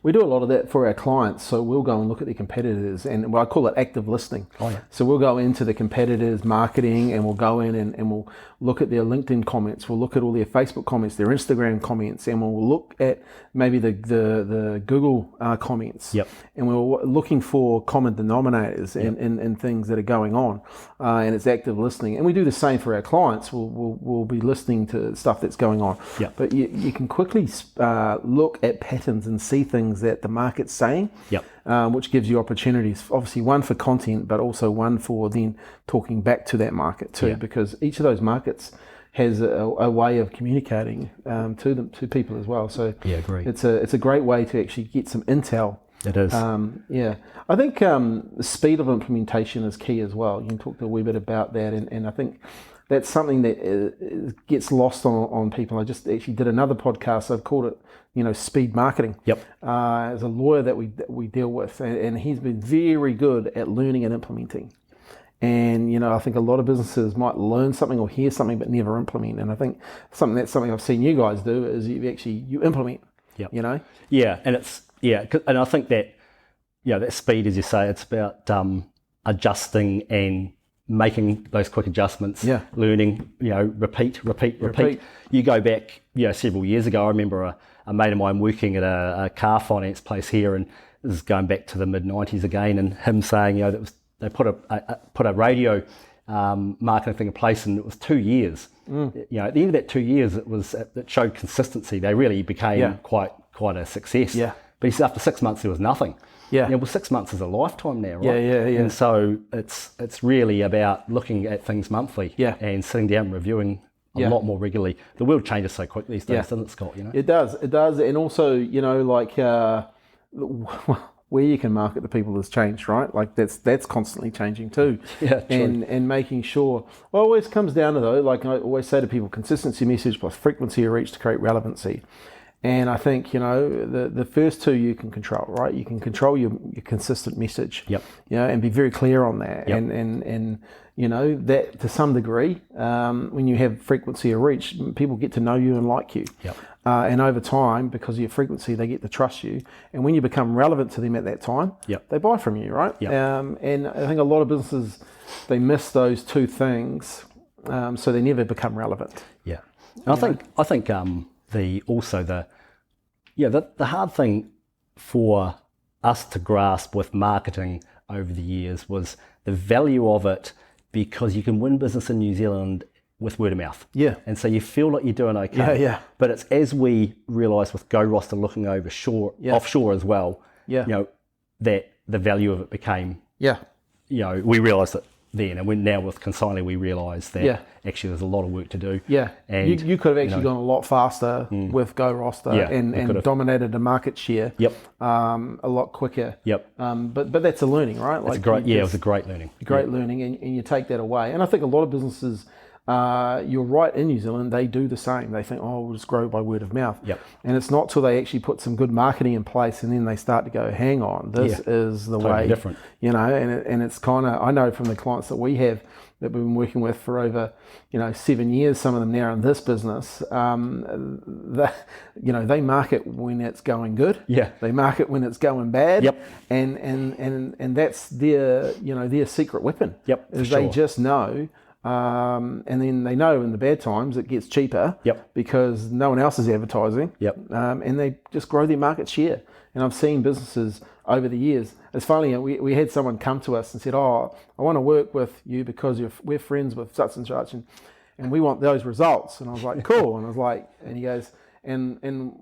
We do a lot of that for our clients. So we'll go and look at the competitors, and I call it active listening. So we'll go into the competitors' marketing, and we'll go in and we'll look at their LinkedIn comments. We'll look at all their Facebook comments, their Instagram comments, and we'll look at maybe the Google comments. And we're looking for common denominators and things that are going on. And it's active listening. And we do the same for our clients. We'll be listening to stuff that's going on. But you can quickly look at patterns and see things that the market's saying, which gives you opportunities, obviously one for content, but also one for then talking back to that market too, because each of those markets has a way of communicating to people as well. So it's a great way to actually get some intel. It is. I think the speed of implementation is key as well. You can talk a wee bit about that, and I think that's something that gets lost on people. I just actually did another podcast. I've called it, speed marketing. As a lawyer that we deal with, and he's been very good at learning and implementing. And I think a lot of businesses might learn something or hear something but never implement. And I think something I've seen you guys do is you implement. And I think that that speed, as you say, it's about adjusting and making those quick adjustments, learning, repeat. You go back, several years ago, I remember a mate of mine working at a car finance place here, and this is going back to the mid-90s again, and him saying, they put a radio marketing thing in place, and it was 2 years. At the end of that 2 years, it showed consistency. They really became quite a success. But he said after 6 months there was nothing. Well, 6 months is a lifetime now, right? And so it's really about looking at things monthly and sitting down and reviewing a lot more regularly. The world changes so quick these days, doesn't it, Scott? It does, and also where you can market to people has changed, right? Like that's constantly changing too. And making sure, well, it always comes down to though, like I always say to people, consistency message plus frequency of reach to create relevancy. And I think, the first two you can control, right? You can control your consistent message, and be very clear on that. And that to some degree, when you have frequency of reach, people get to know you and like you. And over time, because of your frequency, they get to trust you. And when you become relevant to them at that time, they buy from you, right? And I think a lot of businesses, they miss those two things, so they never become relevant. And I think the hard thing for us to grasp with marketing over the years was the value of it, because you can win business in New Zealand with word of mouth. And so you feel like you're doing okay. But it's as we realised with Go Roster looking offshore as well, that the value of it became, we realised it then, and now with Consignly we realise that actually there's a lot of work to do. And you could have actually gone a lot faster with Go Roster and dominated the market share a lot quicker. But that's a learning, right? Like it was a great learning. Learning, and you take that away. And I think a lot of businesses, you're right, in New Zealand, they do the same. They think, we'll just grow by word of mouth. And it's not till they actually put some good marketing in place, and then they start to go, hang on, this is the way. Different. And it's kind of, I know from the clients that we have that we've been working with for over 7 years, some of them now in this business, they market when it's going good. They market when it's going bad. And that's their secret weapon. They just know. And then they know in the bad times it gets cheaper because no one else is advertising. And they just grow their market share. And I've seen businesses over the years. It's funny, we had someone come to us and said, I want to work with you because we're friends with such and such, and we want those results. And I was like, cool. And I was like, and he goes, and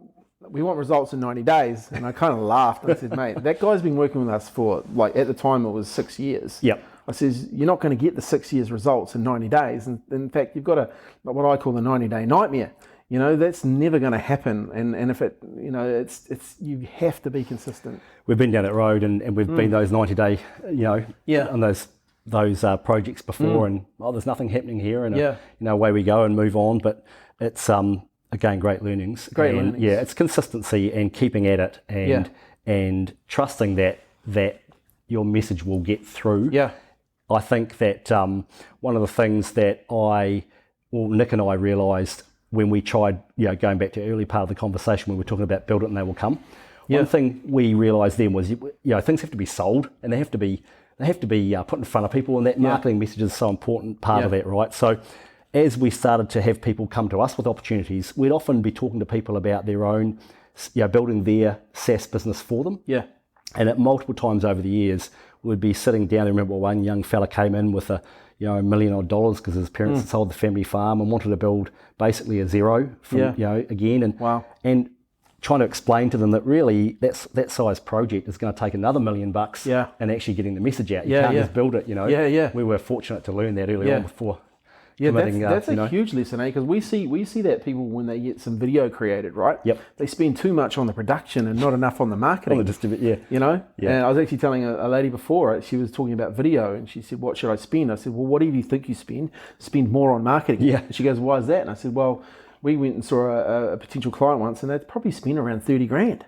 we want results in 90 days. And I kind of laughed and I said, mate, that guy's been working with us for, like, at the time it was 6 years. I says, you're not going to get the 6 years results in 90 days. And in fact, you've got what I call the 90-day nightmare. You know, that's never going to happen. And if it, you know, it's you have to be consistent. We've been down that road and we've been those 90-day, you know, on those projects before, and there's nothing happening here, and you know, away we go and move on. But it's again, great learnings. Yeah, it's consistency and keeping at it, and trusting that your message will get through. Yeah, I think that one of the things that Nick and I realised when we tried, you know, going back to the early part of the conversation when we were talking about build it and they will come. One thing we realised then was, you know, things have to be sold, and they have to be put in front of people, and that marketing message is so important part of that, right? So as we started to have people come to us with opportunities, we'd often be talking to people about their own, you know, building their SaaS business for them. Yeah. And at multiple times over the years, we'd be sitting down. I remember one young fella came in with $1 million because his parents had sold the family farm and wanted to build basically a zero from, you know, again. And, and trying to explain to them that really that size project is going to take another $1 million and actually getting the message out. You can't just build it, you know. We were fortunate to learn that early on before. Yeah, that's a huge lesson, because we see that people, when they get some video created, right? Yep. They spend too much on the production and not enough on the marketing. You know? Yeah. And I was actually telling a lady before, she was talking about video, and she said, what should I spend? I said, well, whatever you think you spend more on marketing. Yeah. And she goes, why is that? And I said, well, we went and saw a potential client once, and they'd probably spent around 30 grand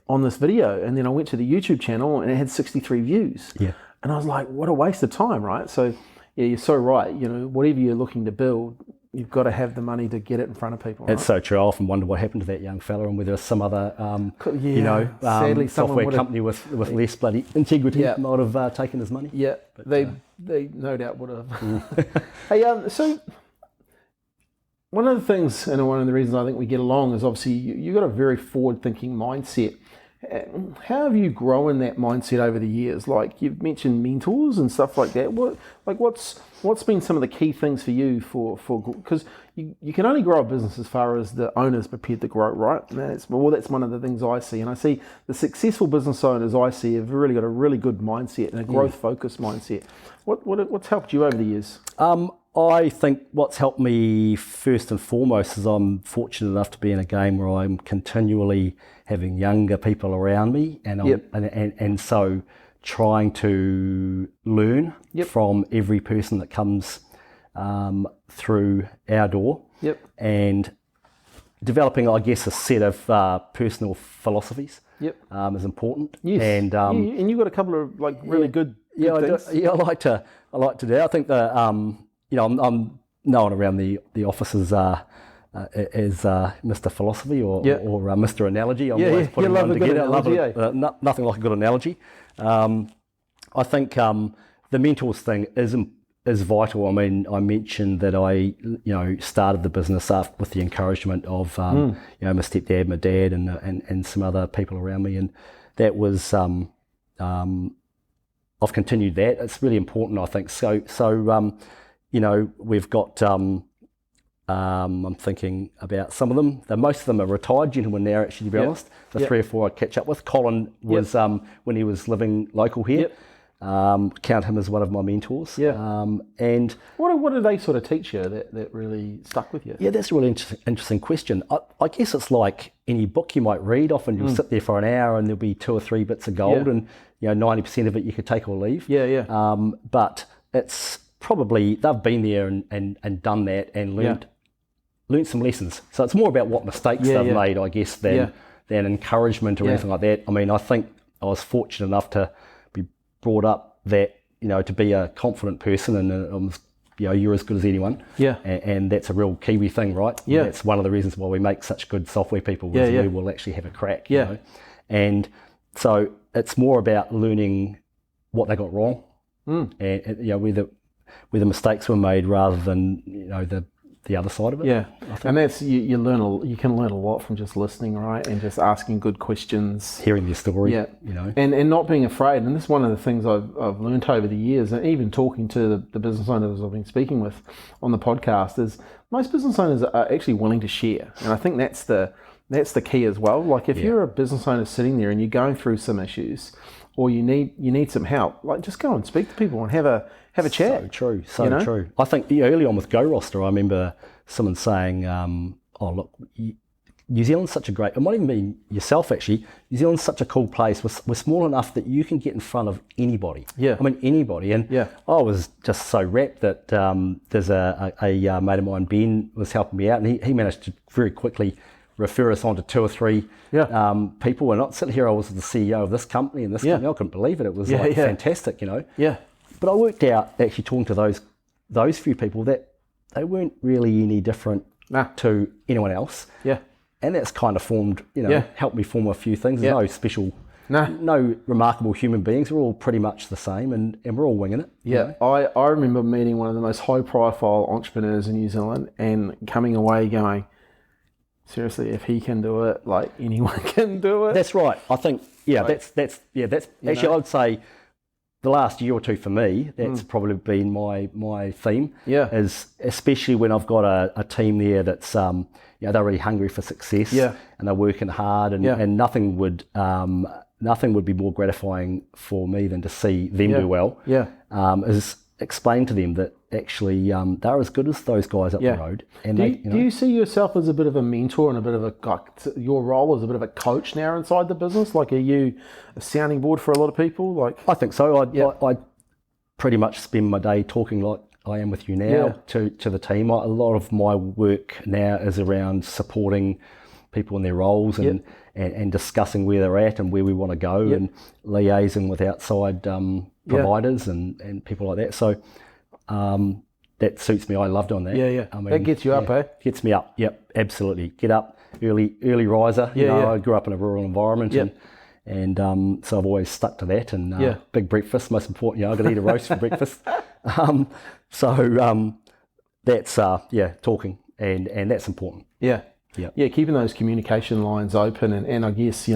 on this video. And then I went to the YouTube channel, and it had 63 views. Yeah. And I was like, what a waste of time, right? So yeah, you're so right. You know, whatever you're looking to build, you've got to have the money to get it in front of people. It's so true. I often wonder what happened to that young fella, and whether some other, sadly, software company with less bloody integrity might have taken his money. Yeah, but, they no doubt would have. Hey, so one of the things, and one of the reasons I think we get along, is obviously you've got a very forward-thinking mindset. How have you grown that mindset over the years? Like, you've mentioned mentors and stuff like that. What's been some of the key things for you for because you can only grow a business as far as the owner's prepared to grow, right? And that's one of the things I see. And I see the successful business owners I see have really got a really good mindset and a growth-focused mindset. What's helped you over the years? I think what's helped me first and foremost is I'm fortunate enough to be in a game where I'm continually having younger people around me, and so trying to learn from every person that comes through our door, and developing, I guess, a set of personal philosophies is important. Yes. And you've got a couple of really good things. I like to do that. I think that I'm known around the offices as Mr. Philosophy or Mr. Analogy. I'm always putting them together. I love it. Nothing like a good analogy. I think the mentors thing is vital. I mean, I mentioned that I started the business up with the encouragement of my stepdad, my dad, and some other people around me, and that was I've continued that. It's really important, I think. So we've got. I'm thinking about some of them. Most of them are retired gentlemen now, actually, to be honest. The 3 or 4 I catch up with. Colin was when he was living local here. Count him as one of my mentors. And what do they sort of teach you that really stuck with you? Yeah, that's a really interesting question. I guess it's like any book you might read. Often you'll sit there for an hour and there'll be 2 or 3 bits of gold, and 90% of it you could take or leave. But it's probably they've been there and done that and learned some lessons. So it's more about what mistakes they've made, I guess, than encouragement or anything like that. I mean, I think I was fortunate enough to be brought up that, to be a confident person, and you're as good as anyone. And that's a real Kiwi thing, right? That's one of the reasons why we make such good software people, we will actually have a crack. You know? And so it's more about learning what they got wrong, and where the mistakes were made, rather than the other side of it. And that's you can learn a lot from just listening, right, and just asking good questions, hearing their story. And not being afraid. And this is one of the things I've learned over the years, and even talking to the business owners I've been speaking with on the podcast, is most business owners are actually willing to share, and I think that's the key as well. Like, if you're a business owner sitting there and you're going through some issues, or you need some help, like just go and speak to people and have a chat. So true, so true. I think early on with Go Roster, I remember someone saying, "Oh look, New Zealand's such a great, it might even be yourself actually, New Zealand's such a cool place. We're small enough that you can get in front of anybody." Yeah. I mean, anybody. And I was just so rapt that there's a mate of mine, Ben, was helping me out, and he managed to very quickly refer us on to 2 or 3 people. And not sitting here, I was the CEO of this company and this company. I couldn't believe it. It was fantastic, Yeah. But I worked out actually talking to those few people that they weren't really any different to anyone else. Yeah. And that's kind of formed, helped me form a few things. There's no special, no remarkable human beings. We're all pretty much the same, and we're all winging it. Yeah, I remember meeting one of the most high-profile entrepreneurs in New Zealand and coming away going, seriously, if he can do it, like anyone can do it. That's right. I think, that's actually, I'd say the last year or two for me, that's probably been my theme. Yeah. Is especially when I've got a team there that's they're really hungry for success. Yeah. And they're working hard, and nothing would be more gratifying for me than to see them do well. Yeah. Is explain to them that actually they're as good as those guys up the road. And do you see yourself as a bit of a mentor and a bit of your role as a bit of a coach now inside the business? Like, are you a sounding board for a lot of people? Like, I think so. I pretty much spend my day talking like I am with you now to the team. A lot of my work now is around supporting people in their roles and discussing where they're at and where we want to go and liaising with outside providers and people like that. So that suits me. I love doing that. Yeah. I mean, that gets you up, eh? Gets me up. Yep, absolutely. Get up, early riser. I grew up in a rural environment and so I've always stuck to that. And big breakfast, most important. I've got to eat a roast for breakfast. So that's talking and that's important. Yeah, keeping those communication lines open and I guess,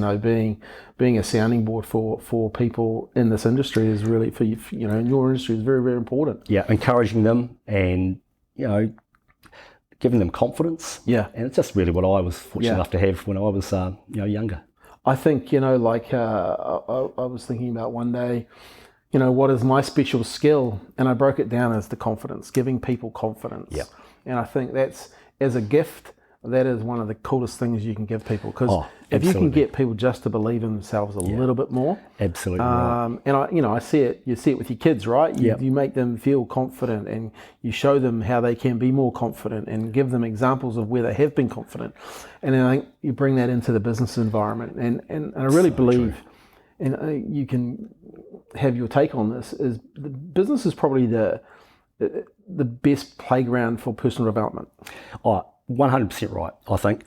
being a sounding board for people in this industry is really, for you, in your industry is very, very important. Yeah, encouraging them and, giving them confidence. Yeah. And it's just really what I was fortunate enough to have when I was, younger. I think, I was thinking about one day, what is my special skill? And I broke it down as the confidence, giving people confidence. Yeah. And I think that's, as a gift, that is one of the coolest things you can give people, because if you can get people just to believe in themselves a little bit more, absolutely right. And I see it. You see it with your kids, right? You make them feel confident, and you show them how they can be more confident, and give them examples of where they have been confident. And then I think you bring that into the business environment, and I really believe, and you can have your take on this, is the business is probably the best playground for personal development. 100% right, I think.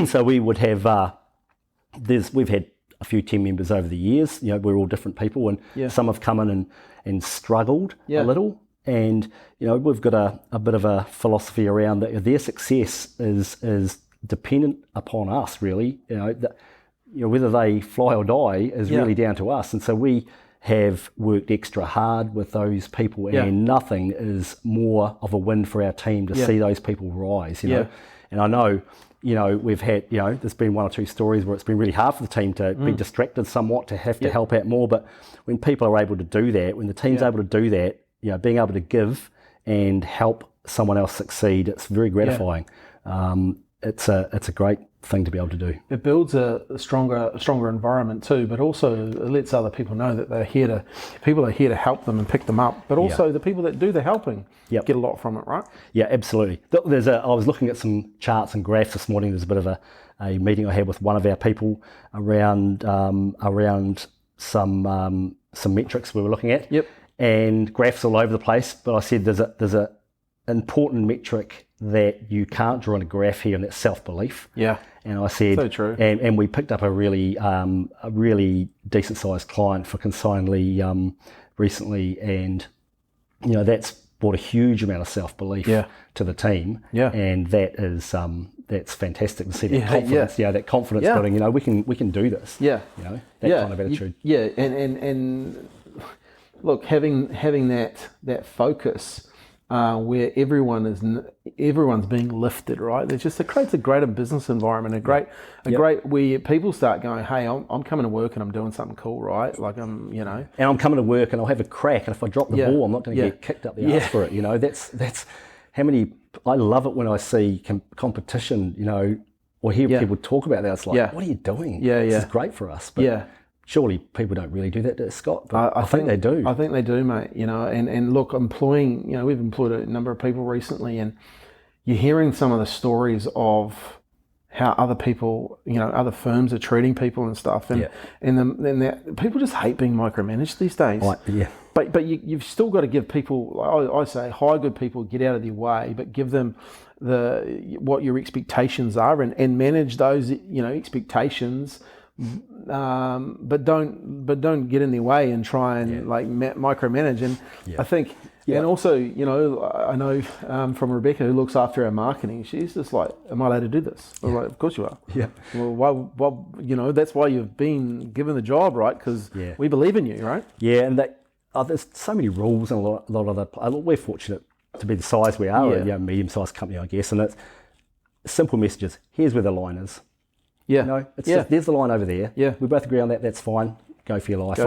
So we would have, we've had a few team members over the years. We're all different people, and some have come in and struggled a little. And we've got a bit of a philosophy around that their success is dependent upon us, really. Whether they fly or die is really down to us. And so we have worked extra hard with those people, and nothing is more of a win for our team to see those people rise, you know. And I know, we've had, there's been 1 or 2 stories where it's been really hard for the team to be distracted somewhat, to have to help out more. But when people are able to do that, when the team's able to do that, being able to give and help someone else succeed, it's very gratifying. It's a great thing to be able to do. It builds a stronger environment too, but also it lets other people know that people are here to help them and pick them up, but also the people that do the helping get a lot from it, right? Yeah, absolutely. I was looking at some charts and graphs this morning. There's a bit of a meeting I had with one of our people around some metrics we were looking at. Yep. And graphs all over the place, but I said there's a important metric that you can't draw on a graph here, and that's self-belief. Yeah. And I said, so true. And we picked up a really decent sized client for Consignly recently, and that's brought a huge amount of self-belief to the team. Yeah. And that's fantastic to see that confidence. Yeah. That confidence building. We can do this. Yeah. That kind of attitude. And look, having that focus where everyone's being lifted, right? It creates a greater business environment, a great where people start going, hey, I'm coming to work and I'm doing something cool, right? Like I'm coming to work and I'll have a crack, and if I drop the ball, I'm not going to get kicked up the ass for it. That's how many. I love it when I see competition, or hear people talk about that. It's like, what are you doing? This is great for us. But surely people don't really do that, do they, Scott? But I think they do. I think they do, mate. And look, employing, we've employed a number of people recently, and you're hearing some of the stories of how other people, other firms are treating people and stuff, and people just hate being micromanaged these days. But you've still got to give people, I say, hire good people, get out of their way, but give them what your expectations are, and manage those expectations. But don't get in their way and try and micromanage. And I think, and also, I know from Rebecca, who looks after our marketing, she's just like, am I allowed to do this? I'm like, of course you are. Well, that's why you've been given the job, right? Because we believe in you, right? And there's so many rules, and a lot of the. We're fortunate to be the size we are, a medium-sized company, I guess, and it's simple messages. Here's where the line is. Just, there's the line over there. We both agree on that. That's fine. Go for your life.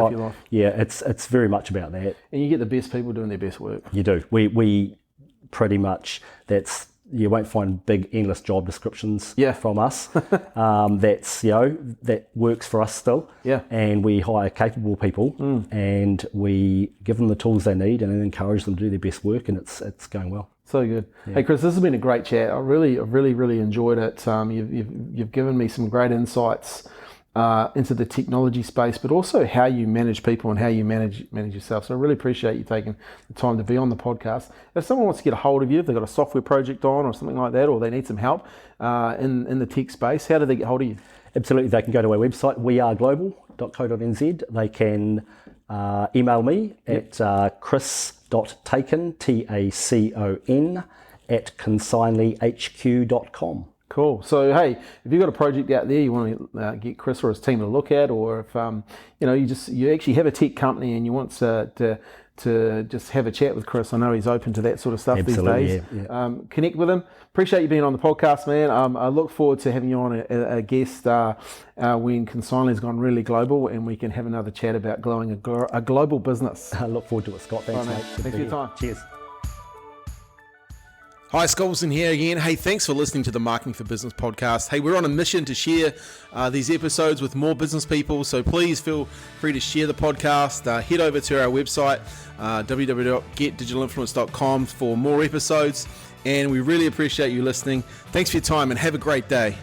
It's very much about that. And you get the best people doing their best work. You do. We pretty much, you won't find big endless job descriptions from us. That works for us still. And we hire capable people, and we give them the tools they need, and then encourage them to do their best work, and it's going well. So good. Hey, Chris, this has been a great chat. I really enjoyed it. You've given me some great insights into the technology space, but also how you manage people and how you manage yourself. So I really appreciate you taking the time to be on the podcast. If someone wants to get a hold of you, if they've got a software project on or something like that, or they need some help in the tech space, how do they get hold of you? Absolutely. They can go to our website, weareglobal.co.nz. They can email me at chris.tacon, Tacon, at consignlyhq.com. Cool. So, hey, if you've got a project out there you want to get Chris or his team to look at, or if you actually have a tech company and you want to just have a chat with Chris, I know he's open to that sort of stuff these days. Connect with him. Appreciate you being on the podcast, man. I look forward to having you on a guest when Consignly's gone really global, and we can have another chat about growing a global business. I look forward to it, Scott. Thanks, mate. Thanks for your time. Cheers. Hi, Skolson here again. Hey, thanks for listening to the Marketing for Business podcast. Hey, we're on a mission to share these episodes with more business people, so please feel free to share the podcast. Head over to our website, www.getdigitalinfluence.com for more episodes, and we really appreciate you listening. Thanks for your time and have a great day.